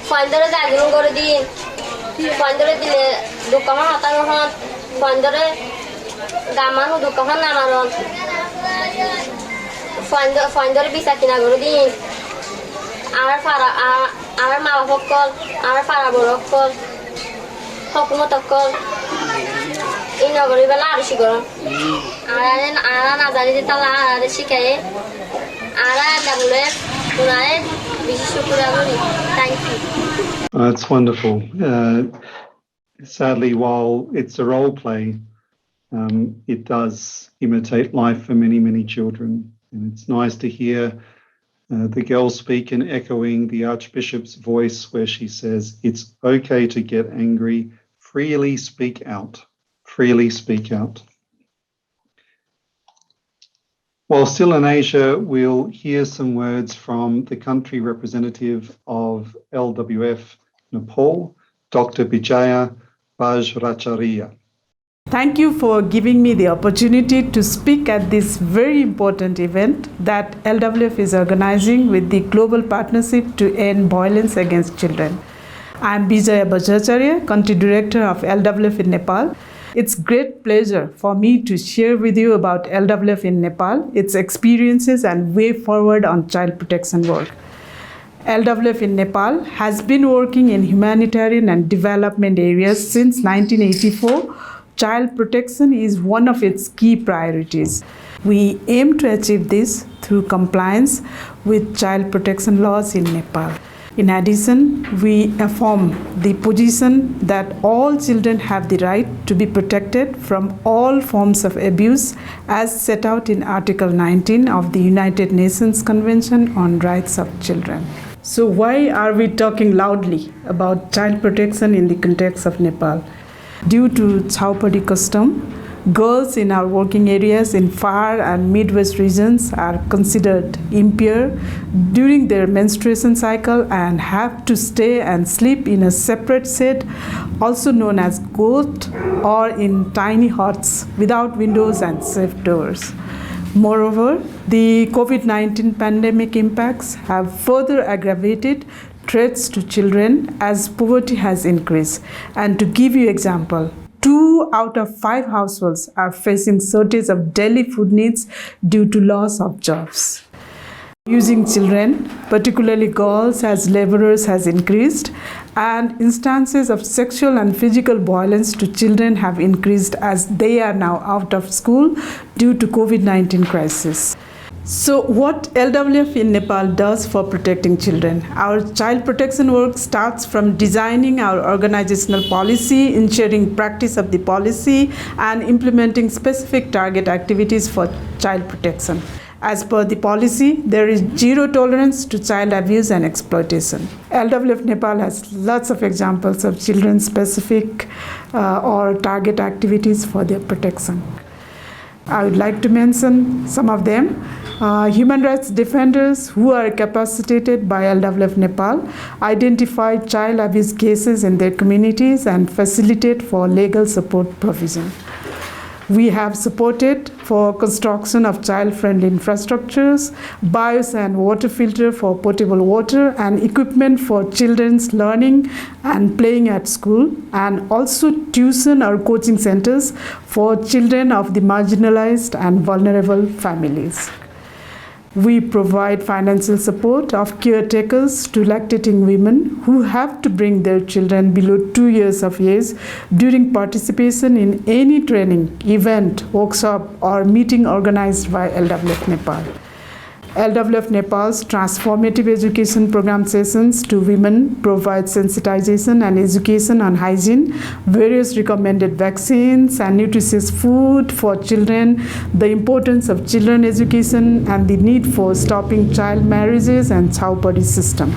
S16: Cuando le dan un gordín, cuando le dukaman ataron, cuando le gaman dukaman namaron, cuando le bisa kina gordín, ahora malah pokol, ahora para borokol, hokumo tokol, ini gori bela harus sigoro, ahora nazari ditala, ahora sikaye.
S15: LWF United Vishukuraguri. Thank you.
S1: It's wonderful. Sadly, while it's a role play, it does imitate life for many, many children. And it's nice to hear the girl speak and echoing the Archbishop's voice where she says, it's okay to get angry, freely speak out, freely speak out. While still in Asia, we'll hear some words from the country representative of LWF Nepal, Dr. Bijaya Bajracharya.
S17: Thank you for giving me the opportunity to speak at this very important event that LWF is organizing with the Global Partnership to End Violence Against Children. I am Bijaya Bajracharya, Country Director of LWF in Nepal. It's great pleasure for me to share with you about LWF in Nepal, its experiences and way forward on child protection work. LWF in Nepal has been working in humanitarian and development areas since 1984. Child protection is one of its key priorities. We aim to achieve this through compliance with child protection laws in Nepal. In addition, we affirm the position that all children have the right to be protected from all forms of abuse as set out in Article 19 of the United Nations Convention on Rights of Children. So why are we talking loudly about child protection in the context of Nepal? Due to Chhaupadi custom, girls in our working areas in far and Midwest regions are considered impure during their menstruation cycle and have to stay and sleep in a separate shed, also known as goat, or in tiny huts without windows and safe doors. Moreover, the COVID-19 pandemic impacts have further aggravated threats to children as poverty has increased. And to give you an example, 2 out of 5 households are facing shortage of daily food needs due to loss of jobs. Using children, particularly girls as laborers, has increased, and instances of sexual and physical violence to children have increased as they are now out of school due to COVID-19 crisis. So what LWF in Nepal does for protecting children? Our child protection work starts from designing our organizational policy, ensuring practice of the policy, and implementing specific target activities for child protection. As per the policy, there is zero tolerance to child abuse and exploitation. LWF Nepal has lots of examples of children-specific or target activities for their protection. I would like to mention some of them. Human rights defenders who are capacitated by LWF Nepal identify child abuse cases in their communities and facilitate for legal support provision. We have supported for construction of child-friendly infrastructures, bios and water filter for potable water, and equipment for children's learning and playing at school, and also tuition or coaching centers for children of the marginalized and vulnerable families. We provide financial support of caretakers to lactating women who have to bring their children below 2 years of age during participation in any training, event, workshop, or meeting organized by LWF Nepal. LWF Nepal's transformative education program sessions to women provide sensitization and education on hygiene, various recommended vaccines and nutritious food for children, the importance of children education, and the need for stopping child marriages and Chhaupadi system.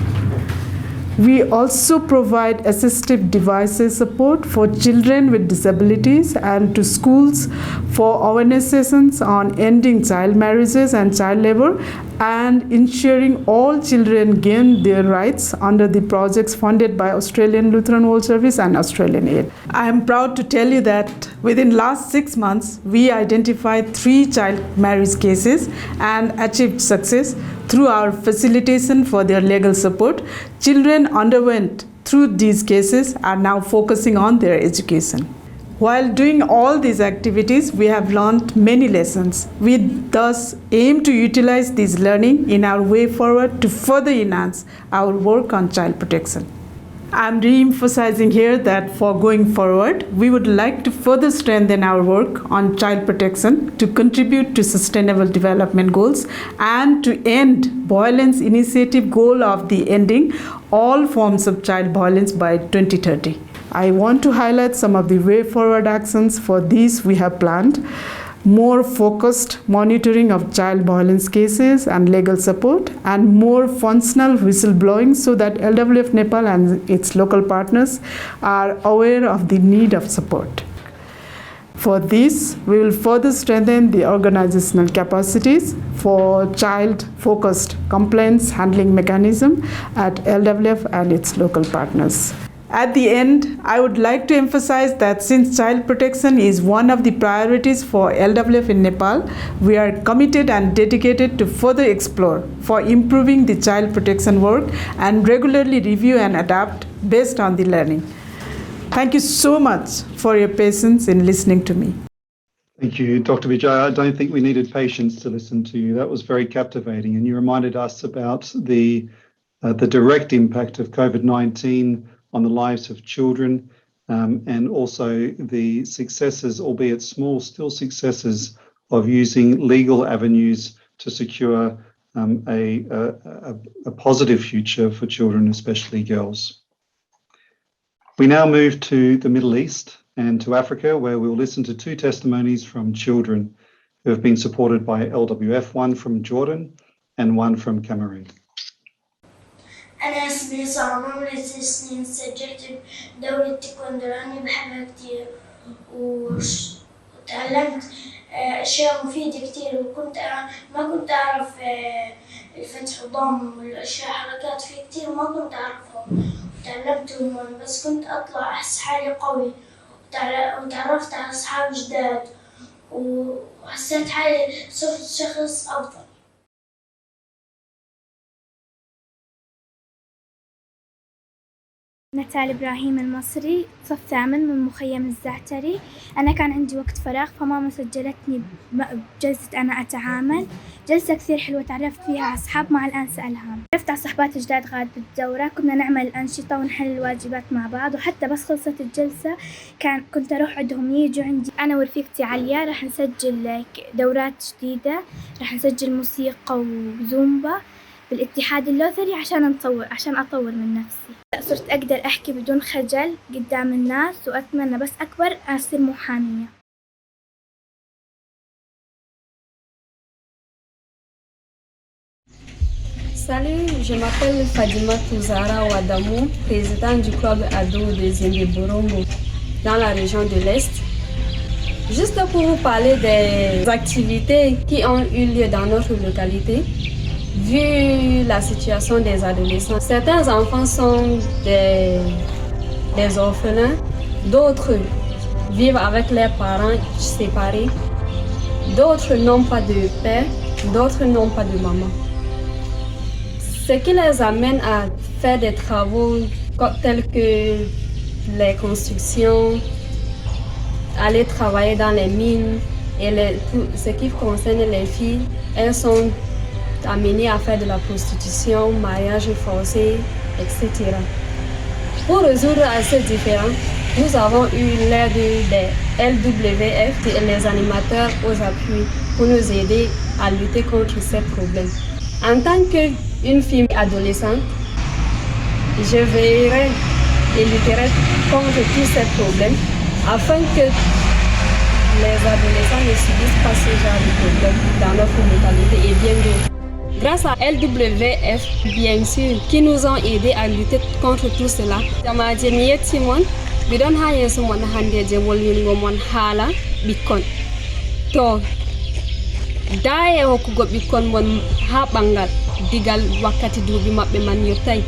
S17: We also provide assistive devices support for children with disabilities and to schools for awareness sessions on ending child marriages and child labor and ensuring all children gain their rights under the projects funded by Australian Lutheran World Service and Australian Aid. I am proud to tell you that within last 6 months, we identified 3 child marriage cases and achieved success through our facilitation for their legal support. Children underwent through these cases are now focusing on their education. While doing all these activities, we have learned many lessons. We thus aim to utilize this learning in our way forward to further enhance our work on child protection. I'm re-emphasizing here that for going forward, we would like to further strengthen our work on child protection to contribute to sustainable development goals and to end violence initiative goal of the ending all forms of child violence by 2030. I want to highlight some of the way forward actions. For these we have planned more focused monitoring of child violence cases and legal support, and more functional whistleblowing so that LWF Nepal and its local partners are aware of the need of support. For this, we will further strengthen the organizational capacities for child-focused complaints handling mechanism at LWF and its local partners. At the end, I would like to emphasize that since child protection is one of the priorities for LWF in Nepal, we are committed and dedicated to further explore for improving the child protection work and regularly review and adapt based on the learning. Thank you so much for your patience in listening to me.
S1: Thank you, Dr. Vijay. I don't think we needed patience to listen to you. That was very captivating, and you reminded us about the direct impact of COVID-19 on the lives of children, and also the successes, albeit small, still successes of using legal avenues to secure a positive future for children, especially girls. We now move to the Middle East and to Africa, where we'll listen to two testimonies from children who have been supported by LWF, one from Jordan and one from Cameroon.
S18: أنا اسمي صار عمري 6 سنين سجلت بدورة التايكوندو لأني بحبها كتير وتعلمت أشياء مفيدة كتير ما كنت أعرف الفتح والضم والأشياء حركات فيه كتير ما كنت أعرفهم وتعلمتهم بس كنت أطلع أحس حالي قوي وتعرفت على أصحاب جداد وحسيت حالي صرت شخص أفضل.
S19: نتال إبراهيم المصري صف 8 من مخيم الزعتري. أنا كان عندي وقت فراغ فماما سجلتني بجلسة أنا أتعامل، جلسة كثير حلوة تعرفت فيها على أصحاب مع الآن سألهم. تعرفت على صحبات جداد غاد بالدورة، كنا نعمل الأنشطة ونحل الواجبات مع بعض، وحتى بس خلصت الجلسة كنت أروح عندهم يجوا عندي. أنا ورفيقتي عليا رح نسجل دورات جديدة، رح نسجل موسيقى وزومبا بالاتحاد اللوثري عشان أطور من نفسي. صرت أقدر أحكي بدون خجل قدام الناس وأتمنى بس أكبر أصير محامية.
S20: Salut, je m'appelle Fadima Touzara Ouadamou, présidente du club ado de Zimbe-Borongo dans la région de l'Est. Juste pour vous parler des activités qui ont eu lieu dans notre localité. Vu la situation des adolescents, certains enfants sont des orphelins, d'autres vivent avec leurs parents séparés, d'autres n'ont pas de père, d'autres n'ont pas de maman. Ce qui les amène à faire des travaux tels que les constructions, aller travailler dans les mines et tout ce qui concerne les filles, elles sont amenées à faire de la prostitution, mariage forcé, etc. Pour résoudre ces différends, nous avons eu l'aide des LWF et les animateurs aux appuis pour nous aider à lutter contre ces problèmes. En tant qu'une fille adolescente, je veillerai et lutterai contre tous ces problèmes afin que les adolescents ne subissent pas ce genre de problème dans notre localité et bien d'autres. Grâce à LWF, bien sûr, qui nous ont aidés à lutter contre tout cela. Bidon ha yeso mon hande je wolwingo mon hala bikkon to daye hokkugo bikkon mon ha bangal digal wakkati duubi mabbe man yottay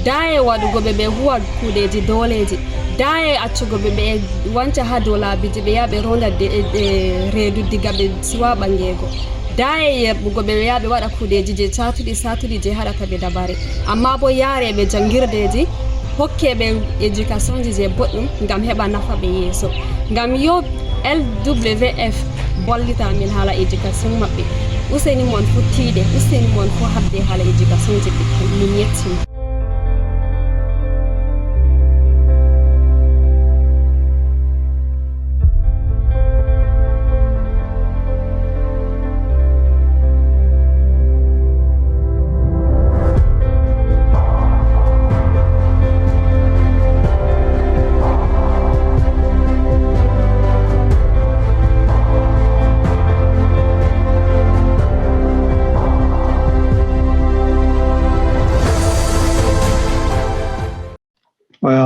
S20: daye wadugo be huwa kudeji doleji daye accugo be wanca ha dolabiji be yabe ronda reedu diga be siwa bangego daye yerbugo be yabe wada kudeji je satudi je hadata be dabare amma bo yare be jangirdeji hokkebe education je boddum ngam heba nafa be yeso ngam yo LWF bollita min hala education mabbe useni mon futide useni mon fo habde hala education je min yetti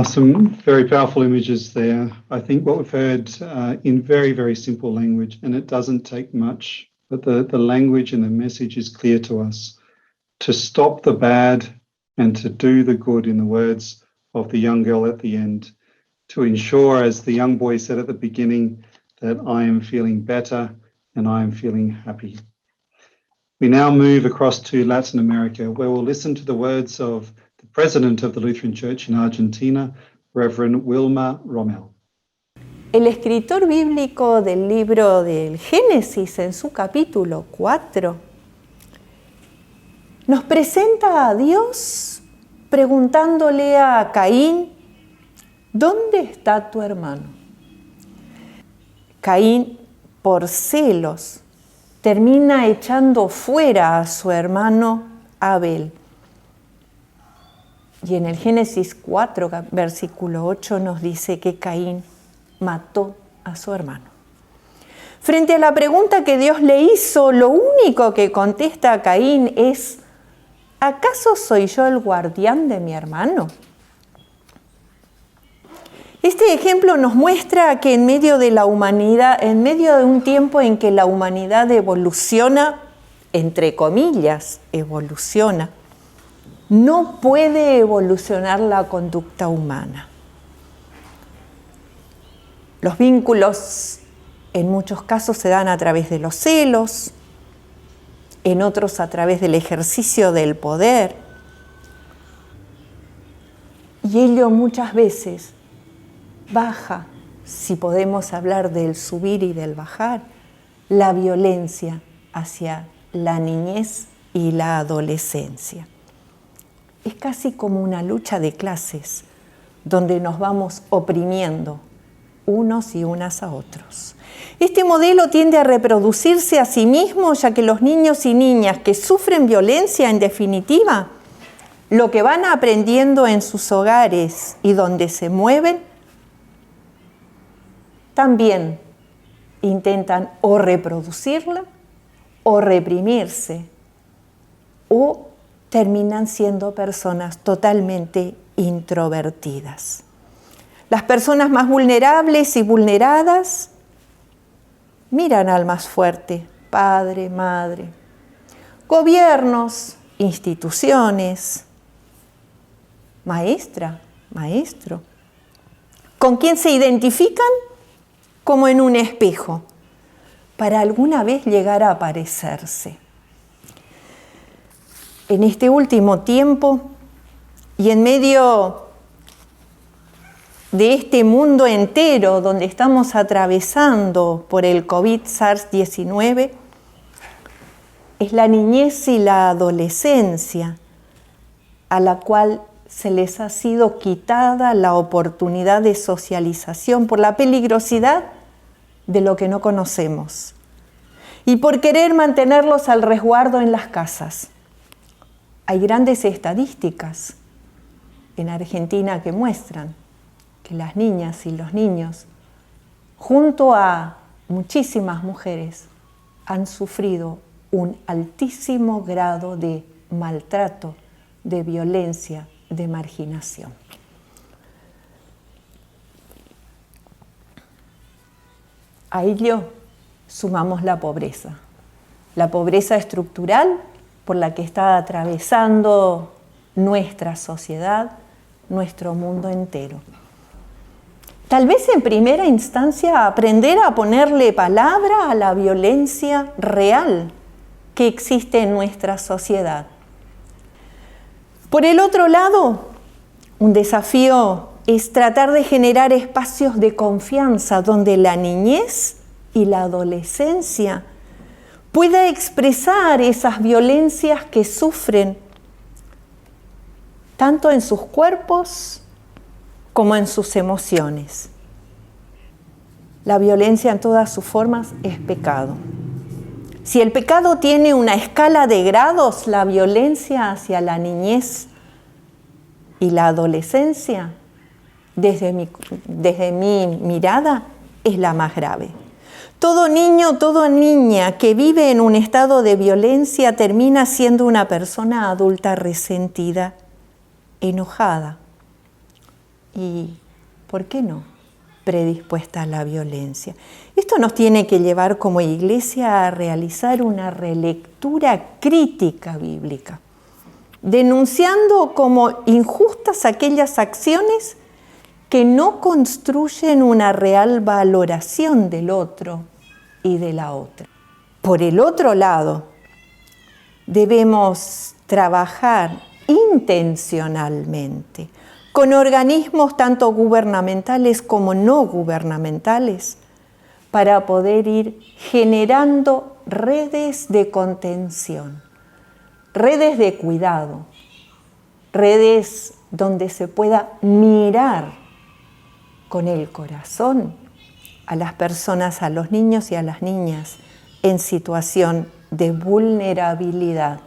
S1: Some very powerful images there. I think what we've heard in very, very simple language, and it doesn't take much, but the language and the message is clear to us. To stop the bad and to do the good, in the words of the young girl at the end. To ensure, as the young boy said at the beginning, that I am feeling better and I am feeling happy. We now move across to Latin America, where we'll listen to the words of the president of the Lutheran Church in Argentina, Reverend Wilma Rommel.
S21: El escritor bíblico del libro del Génesis, en su capítulo 4, nos presenta a Dios preguntándole a Caín, ¿dónde está tu hermano? Caín, por celos, termina echando fuera a su hermano Abel. Y en el Génesis 4, versículo 8, nos dice que Caín mató a su hermano. Frente a la pregunta que Dios le hizo, lo único que contesta a Caín es, ¿acaso soy yo el guardián de mi hermano? Este ejemplo nos muestra que en medio de la humanidad, en medio de un tiempo en que la humanidad evoluciona, entre comillas, evoluciona, no puede evolucionar la conducta humana. Los vínculos en muchos casos se dan a través de los celos, en otros a través del ejercicio del poder. Y ello muchas veces baja, si podemos hablar del subir y del bajar, la violencia hacia la niñez y la adolescencia. Es casi como una lucha de clases, donde nos vamos oprimiendo unos y unas a otros. Este modelo tiende a reproducirse a sí mismo, ya que los niños y niñas que sufren violencia, en definitiva, lo que van aprendiendo en sus hogares y donde se mueven, también intentan o reproducirla o reprimirse, o terminan siendo personas totalmente introvertidas. Las personas más vulnerables y vulneradas miran al más fuerte, padre, madre, gobiernos, instituciones, maestra, maestro, con quien se identifican como en un espejo, para alguna vez llegar a parecerse. En este último tiempo y en medio de este mundo entero donde estamos atravesando por el COVID-SARS-19, es la niñez y la adolescencia a la cual se les ha sido quitada la oportunidad de socialización por la peligrosidad de lo que no conocemos y por querer mantenerlos al resguardo en las casas. Hay grandes estadísticas en Argentina que muestran que las niñas y los niños, junto a muchísimas mujeres, han sufrido un altísimo grado de maltrato, de violencia, de marginación. A ello sumamos la pobreza estructural por la que está atravesando nuestra sociedad, nuestro mundo entero. Tal vez en primera instancia aprender a ponerle palabra a la violencia real que existe en nuestra sociedad. Por el otro lado, un desafío es tratar de generar espacios de confianza donde la niñez y la adolescencia pueda expresar esas violencias que sufren tanto en sus cuerpos como en sus emociones. La violencia en todas sus formas es pecado. Si el pecado tiene una escala de grados, la violencia hacia la niñez y la adolescencia, desde mi mirada, es la más grave. Todo niño, toda niña que vive en un estado de violencia termina siendo una persona adulta resentida, enojada, y, ¿por qué no?, predispuesta a la violencia. Esto nos tiene que llevar como iglesia a realizar una relectura crítica bíblica, denunciando como injustas aquellas acciones que no construyen una real valoración del otro y de la otra. Por el otro lado, debemos trabajar intencionalmente con organismos tanto gubernamentales como no gubernamentales para poder ir generando redes de contención, redes de cuidado, redes donde se pueda mirar con el corazón a las personas, a los niños y a las niñas en situación de vulnerabilidad,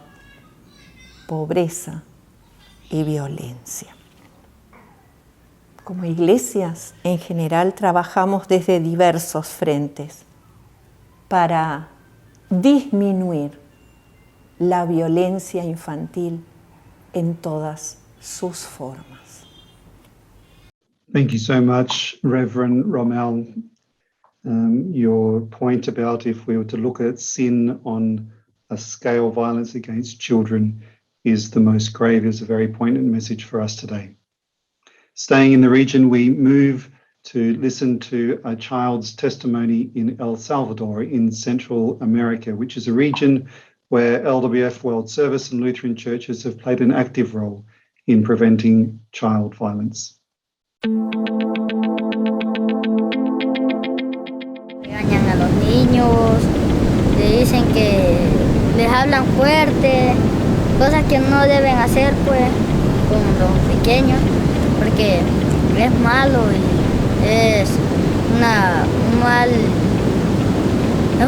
S21: pobreza y violencia. Como iglesias, en general, trabajamos desde diversos frentes para disminuir la violencia infantil en todas sus formas.
S1: Thank you so much, Reverend Rommel. Your point about if we were to look at sin on a scale, violence against children is the most grave, is a very poignant message for us today. Staying in the region, we move to listen to a child's testimony in El Salvador in Central America, which is a region where LWF World Service and Lutheran churches have played an active role in preventing child violence.
S2: Regañan a los niños, le dicen que les hablan fuerte, cosas que no deben hacer pues con los pequeños, porque es malo y es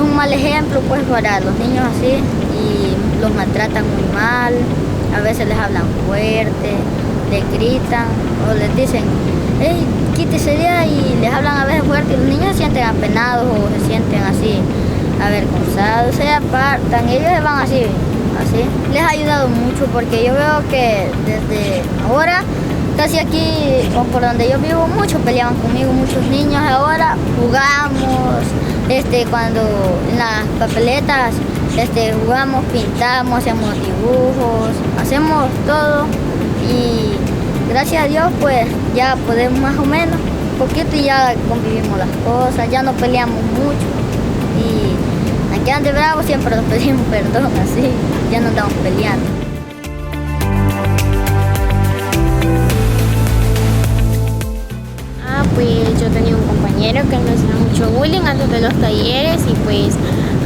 S2: un mal ejemplo pues para los niños así, y los maltratan muy mal, a veces les hablan fuerte, les gritan o les dicen, hey, quítese de ahí, y les hablan a veces fuerte y los niños se sienten apenados o se sienten así avergonzados, se apartan, ellos se van así. Les ha ayudado mucho porque yo veo que desde ahora, casi aquí o por donde yo vivo, muchos peleaban conmigo, muchos niños. Ahora jugamos, cuando en las papeletas jugamos, pintamos, hacemos dibujos, hacemos todo y gracias a Dios pues ya podemos más o menos, poquito y ya convivimos las cosas, ya no peleamos mucho y aquí ande bravo siempre nos pedimos perdón, así, ya no andamos peleando.
S22: Pues yo tenía un compañero que nos hacía mucho bullying antes de los talleres y pues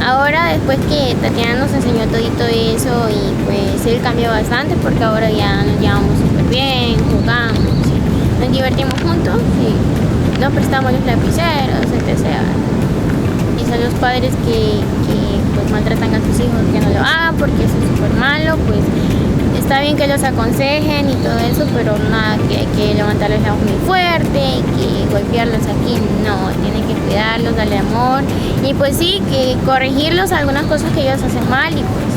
S22: ahora después que Tatiana nos enseñó todito eso y pues él cambió bastante porque ahora ya nos llevamos súper bien, jugamos, nos divertimos juntos y nos prestamos los lapiceros, etc. Y son los padres que pues maltratan a sus hijos que no lo hagan porque eso es súper malo, pues está bien que los aconsejen y todo eso, pero nada que hay que levantarles la voz muy fuerte, que golpearlos aquí, no, tienen que cuidarlos, darle amor y pues sí, que corregirlos algunas cosas que ellos hacen mal y pues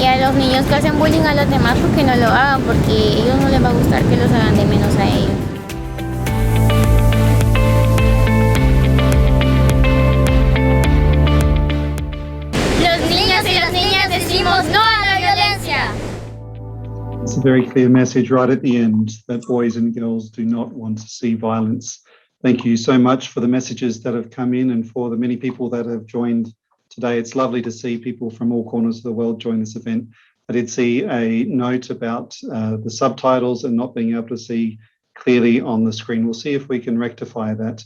S22: y a los niños que hacen bullying a los demás porque no lo hagan, porque a ellos no les va a gustar que los hagan de menos a ellos.
S2: Los niños y las niñas decimos no a la violencia.
S1: It's a very clear message right at the end that boys and girls do not want to see violence. Thank you so much for the messages that have come in and for the many people that have joined today. It's lovely to see people from all corners of the world join this event. I did see a note about the subtitles and not being able to see clearly on the screen. We'll see if we can rectify that.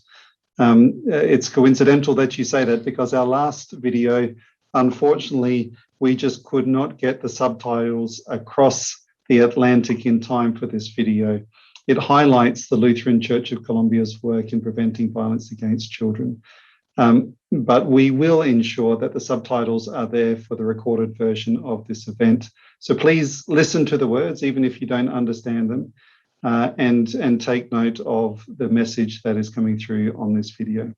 S1: It's coincidental that you say that because our last video, unfortunately, we just could not get the subtitles across the Atlantic in time for this video. It highlights the Lutheran Church of Colombia's work in preventing violence against children. But we will ensure that the subtitles are there for the recorded version of this event. So please listen to the words, even if you don't understand them, and take note of the message that is coming through on this video.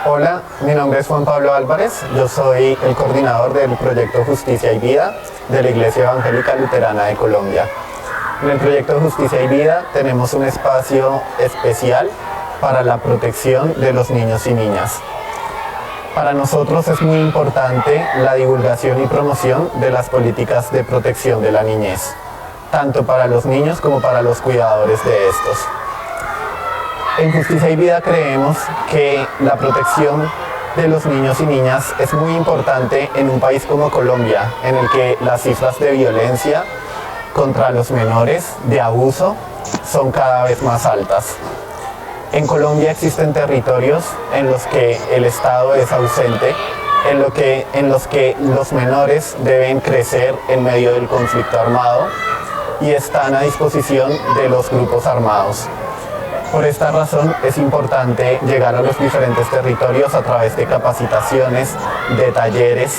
S3: Hola, mi nombre es Juan Pablo Álvarez, yo soy el coordinador del proyecto Justicia y Vida de la Iglesia Evangélica Luterana de Colombia. En el proyecto Justicia y Vida tenemos un espacio especial para la protección de los niños y niñas. Para nosotros es muy importante la divulgación y promoción de las políticas de protección de la niñez, tanto para los niños como para los cuidadores de estos. En Justicia y Vida creemos que la protección de los niños y niñas es muy importante en un país como Colombia, en el que las cifras de violencia contra los menores, de abuso, son cada vez más altas. En Colombia existen territorios en los que el Estado es ausente, en los que los menores deben crecer en medio del conflicto armado y están a disposición de los grupos armados. Por esta razón es importante llegar a los diferentes territorios a través de capacitaciones, de talleres,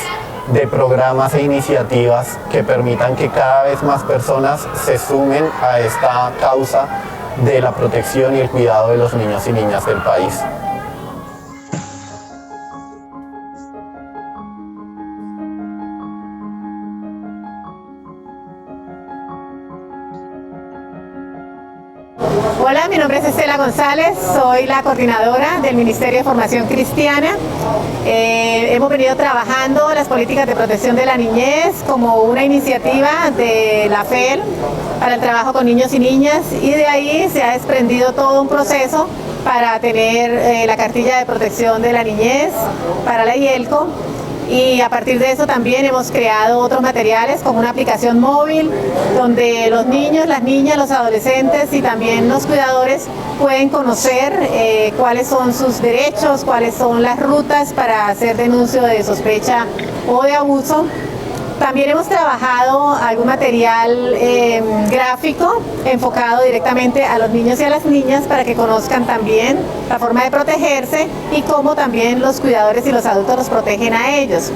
S3: de programas e iniciativas que permitan que cada vez más personas se sumen a esta causa de la protección y el cuidado de los niños y niñas del país.
S4: Hola, mi nombre es Estela González, soy la coordinadora del Ministerio de Formación Cristiana. Hemos venido trabajando las políticas de protección de la niñez como una iniciativa de la FEL para el trabajo con niños y niñas, y de ahí se ha desprendido todo un proceso para tener la cartilla de protección de la niñez para la IELCO. Y a partir de eso también hemos creado otros materiales como una aplicación móvil donde los niños, las niñas, los adolescentes y también los cuidadores pueden conocer cuáles son sus derechos, cuáles son las rutas para hacer denuncio de sospecha o de abuso. También hemos trabajado algún material gráfico enfocado directamente a los niños y a las niñas para que conozcan también la forma de protegerse y cómo también los cuidadores y los adultos los protegen a ellos.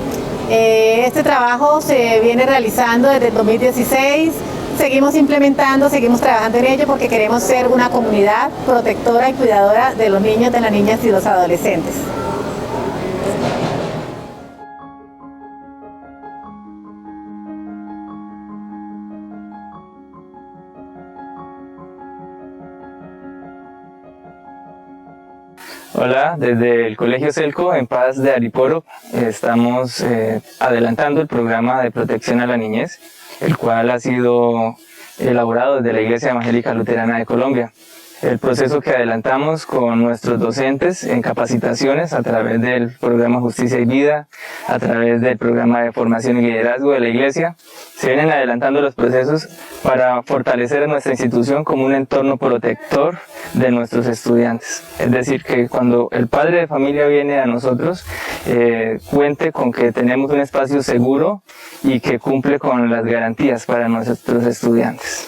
S4: Este trabajo se viene realizando desde el 2016, seguimos implementando, seguimos trabajando en ello porque queremos ser una comunidad protectora y cuidadora de los niños, de las niñas y los adolescentes.
S23: Hola, desde el Colegio Celco en Paz de Ariporo estamos adelantando el programa de protección a la niñez, el cual ha sido elaborado desde la Iglesia Evangélica Luterana de Colombia. El proceso que adelantamos con nuestros docentes en capacitaciones a través del programa Justicia y Vida, a través del programa de formación y liderazgo de la Iglesia, se vienen adelantando los procesos para fortalecer a nuestra institución como un entorno protector de nuestros estudiantes. Es decir, que cuando el padre de familia viene a nosotros, cuente con que tenemos un espacio seguro y que cumple con las garantías para nuestros estudiantes.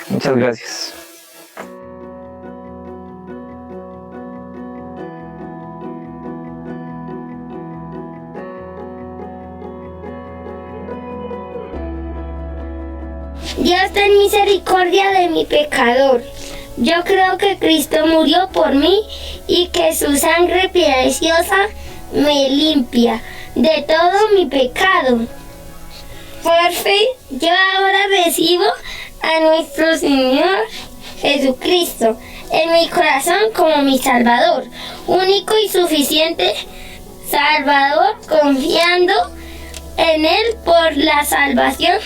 S23: Muchas gracias.
S15: Dios, ten misericordia de mi pecador. Yo creo que Cristo murió por mí y que su sangre preciosa me limpia de todo mi pecado. Por fe, yo ahora recibo a nuestro Señor Jesucristo en mi corazón como mi Salvador, único y suficiente Salvador, confiando en Él por la salvación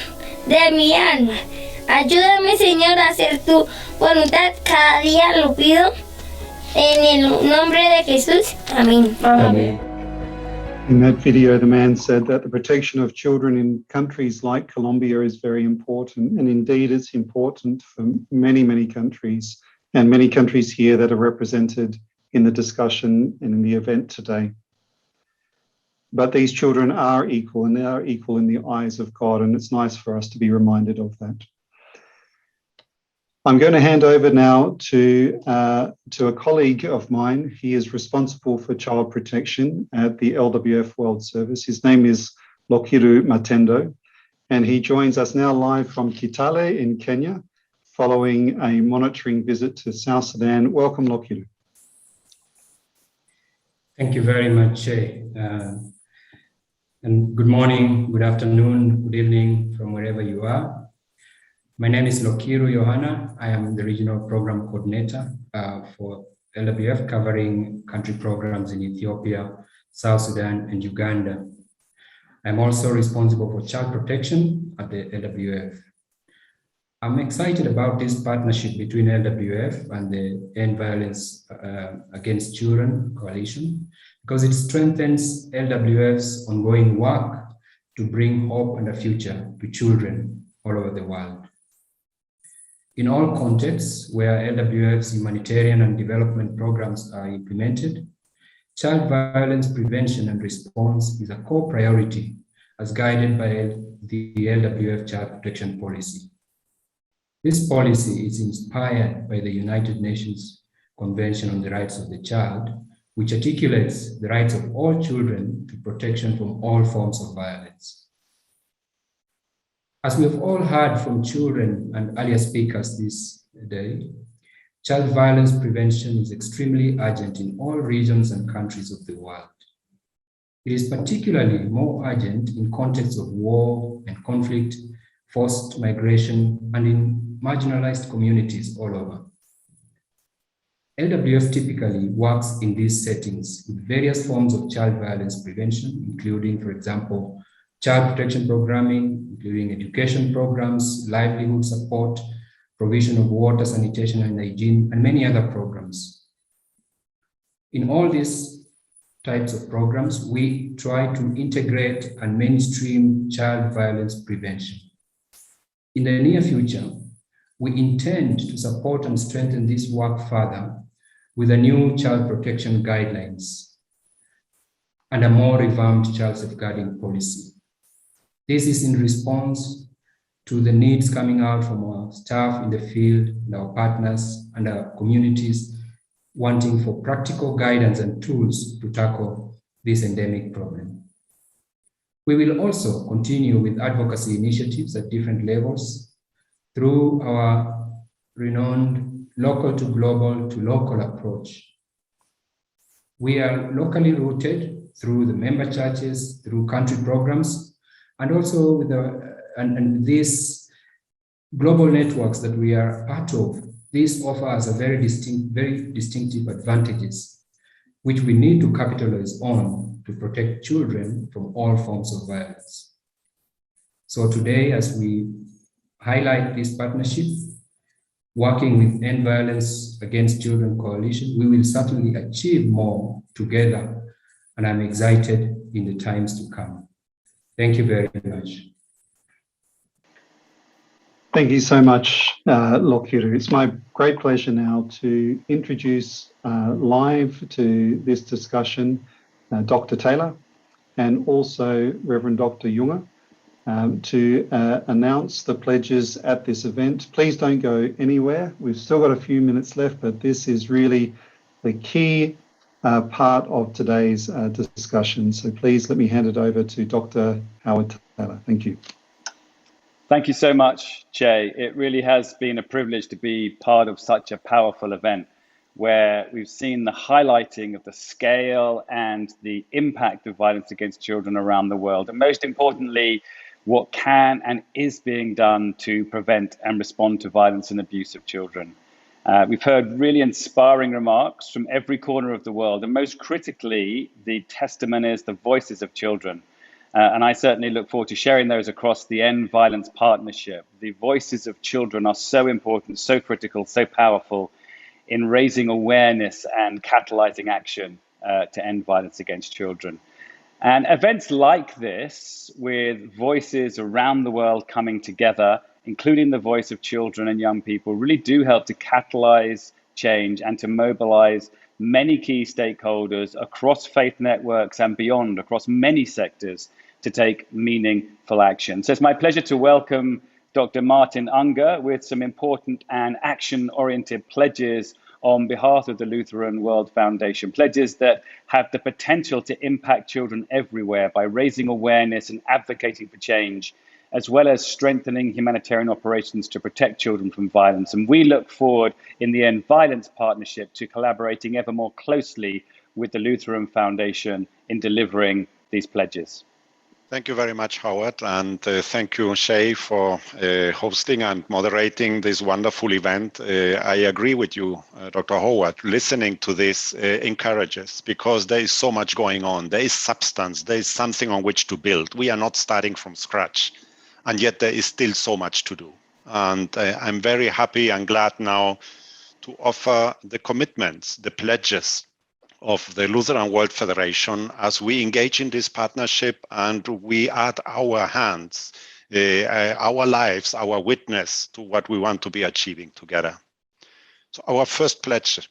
S15: de mi alma. Ayúdame, Señor, a hacer tu voluntad cada día, lo pido en el nombre de Jesús. Amén.
S1: Amen. In that video, the man said that the protection of children in countries like Colombia is very important, and indeed it's important for many, many countries, and many countries here that are represented in the discussion and in the event today. But these children are equal, and they are equal in the eyes of God, and it's nice for us to be reminded of that. I'm going to hand over now to a colleague of mine. He is responsible for child protection at the LWF World Service. His name is Lokiru Matendo, and he joins us now live from Kitale in Kenya, following a monitoring visit to South Sudan. Welcome, Lokiru.
S5: Thank you very much, Che. And good morning, good afternoon, good evening from wherever you are. My name is Lokiru Johanna. I am the Regional Program Coordinator for LWF, covering country programs in Ethiopia, South Sudan, and Uganda. I'm also responsible for child protection at the LWF. I'm excited about this partnership between LWF and the End Violence Against Children Coalition, because it strengthens LWF's ongoing work to bring hope and a future to children all over the world. In all contexts where LWF's humanitarian and development programs are implemented, child violence prevention and response is a core priority as guided by the LWF Child Protection Policy. This policy is inspired by the United Nations Convention on the Rights of the Child, which articulates the rights of all children to protection from all forms of violence. As we have all heard from children and earlier speakers this day, child violence prevention is extremely urgent in all regions and countries of the world. It is particularly more urgent in contexts of war and conflict, forced migration, and in marginalized communities all over. LWF typically works in these settings with various forms of child violence prevention, including, for example, child protection programming, including education programs, livelihood support, provision of water, sanitation, and hygiene, and many other programs. In all these types of programs, we try to integrate and mainstream child violence prevention. In the near future, we intend to support and strengthen this work further with a new child protection guidelines and a more revamped child safeguarding policy. This is in response to the needs coming out from our staff in the field, and our partners and our communities wanting for practical guidance and tools to tackle this endemic problem. We will also continue with advocacy initiatives at different levels through our renowned local to global to local approach. We are locally rooted through the member churches, through country programs, and also with these global networks that we are part of. This offers a very distinctive advantages, which we need to capitalize on to protect children from all forms of violence. So today, as we highlight this partnership, working with End Violence Against Children Coalition, we will certainly achieve more together, and I'm excited in the times to come. Thank you very much.
S1: Thank you so much, Lokiru. It's my great pleasure now to introduce live to this discussion Dr. Taylor and also Reverend Dr. Junge to announce the pledges at this event. Please don't go anywhere. We've still got a few minutes left, but this is really the key part of today's discussion. So please let me hand it over to Dr. Howard Taylor. Thank you.
S6: Thank you so much, Che. It really has been a privilege to be part of such a powerful event where we've seen the highlighting of the scale and the impact of violence against children around the world. And most importantly, what can and is being done to prevent and respond to violence and abuse of children. We've heard really inspiring remarks from every corner of the world, and most critically, the testimonies, the voices of children. And I certainly look forward to sharing those across the End Violence Partnership. The voices of children are so important, so critical, so powerful in raising awareness and catalyzing action to end violence against children. And events like this, with voices around the world coming together, including the voice of children and young people, really do help to catalyze change and to mobilize many key stakeholders across faith networks and beyond, across many sectors, to take meaningful action. So it's my pleasure to welcome Dr. Martin Unger with some important and action-oriented pledges on behalf of the Lutheran World Foundation, pledges that have the potential to impact children everywhere by raising awareness and advocating for change as well as strengthening humanitarian operations to protect children from violence. And we look forward in the End Violence Partnership to collaborating ever more closely with the Lutheran Foundation in delivering these pledges.
S7: Thank you very much, Howard, and thank you, Shay, for hosting and moderating this wonderful event. I agree with you, Dr. Howard. Listening to this encourages, because there is so much going on. There is substance. There is something on which to build. We are not starting from scratch, and yet there is still so much to do. And I'm very happy and glad now to offer the commitments, the pledges of the Lutheran World Federation as we engage in this partnership, and we add our hands, our lives, our witness to what we want to be achieving together. So our first pledge,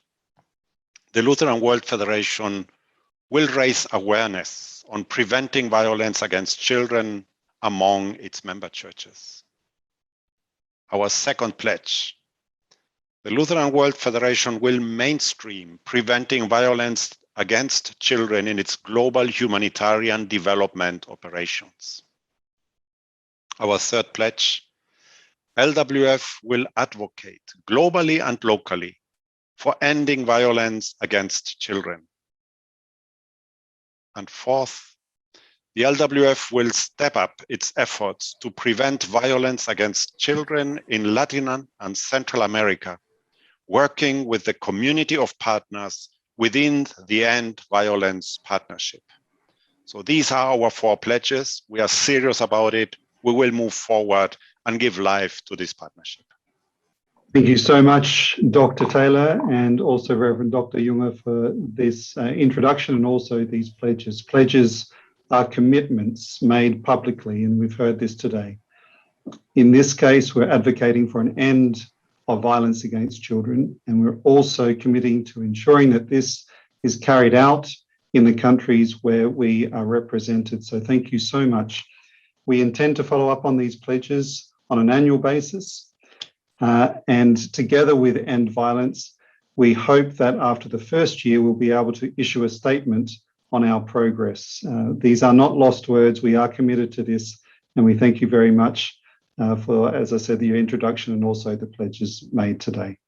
S7: the Lutheran World Federation will raise awareness on preventing violence against children among its member churches. Our second pledge, the Lutheran World Federation will mainstream preventing violence against children in its global humanitarian development operations. Our third pledge, LWF will advocate globally and locally for ending violence against children. And fourth, the LWF will step up its efforts to prevent violence against children in Latin and Central America, working with the community of partners within the End Violence Partnership. So these are our 4 pledges. We are serious about it. We will move forward and give life to this partnership.
S1: Thank you so much, Dr. Taylor, and also Reverend Dr. Junge, for this introduction and also these pledges. Pledges are commitments made publicly, and we've heard this today. In this case, we're advocating for an end of violence against children, and we're also committing to ensuring that this is carried out in the countries where we are represented. So thank you so much. We intend to follow up on these pledges on an annual basis, and together with End Violence, we hope that after the first year, we'll be able to issue a statement on our progress. These are not lost words. We are committed to this, and we thank you very much for, as I said, your introduction and also the pledges made today.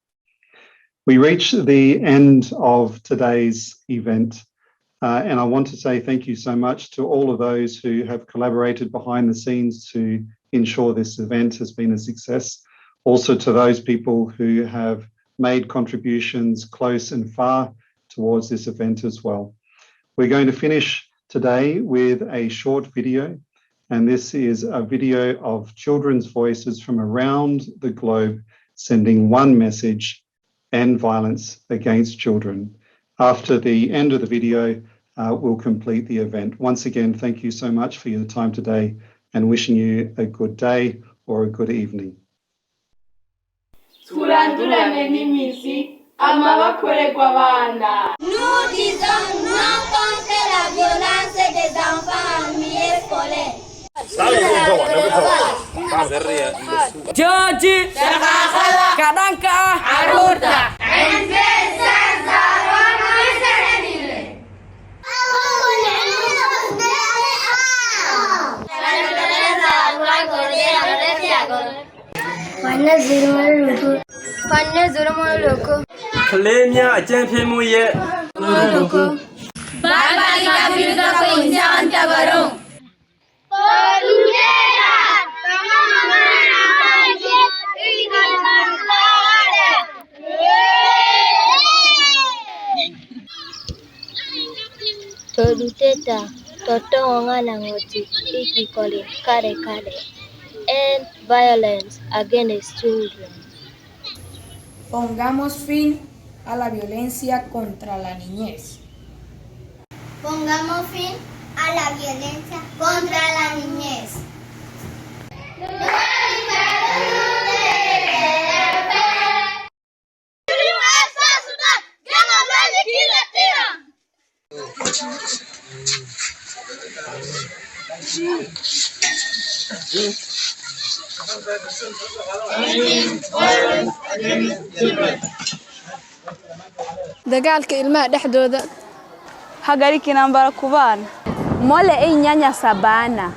S1: We reach the end of today's event, and I want to say thank you so much to all of those who have collaborated behind the scenes to ensure this event has been a success. Also to those people who have made contributions close and far towards this event as well. We're going to finish today with a short video. And this is a video of children's voices from around the globe sending one message: end violence against children. After the end of the video, we'll complete the event. Once again, thank you so much for your time today, and wishing you a good day or a good evening.
S8: Turandurane n'imizi amabakorerwa abana.
S15: Nous disons non contre la violence des enfants en milieu scolaire.
S8: Joji Kadanka Aruta
S15: Fanne Zurumolo Loko.
S8: Clemia Champion Loko. Baba Gabriel Coinza Antavaro.
S22: Toduteta toto ngana ngoti ikikole kare kare. End violence against children.
S9: Pongamos fin a la violencia contra la niñez.
S15: Pongamos fin a la violencia contra la niñez.
S24: dagaalka ilmaha dhexdooda
S11: hagariki nambara kubana mole inyanya sabana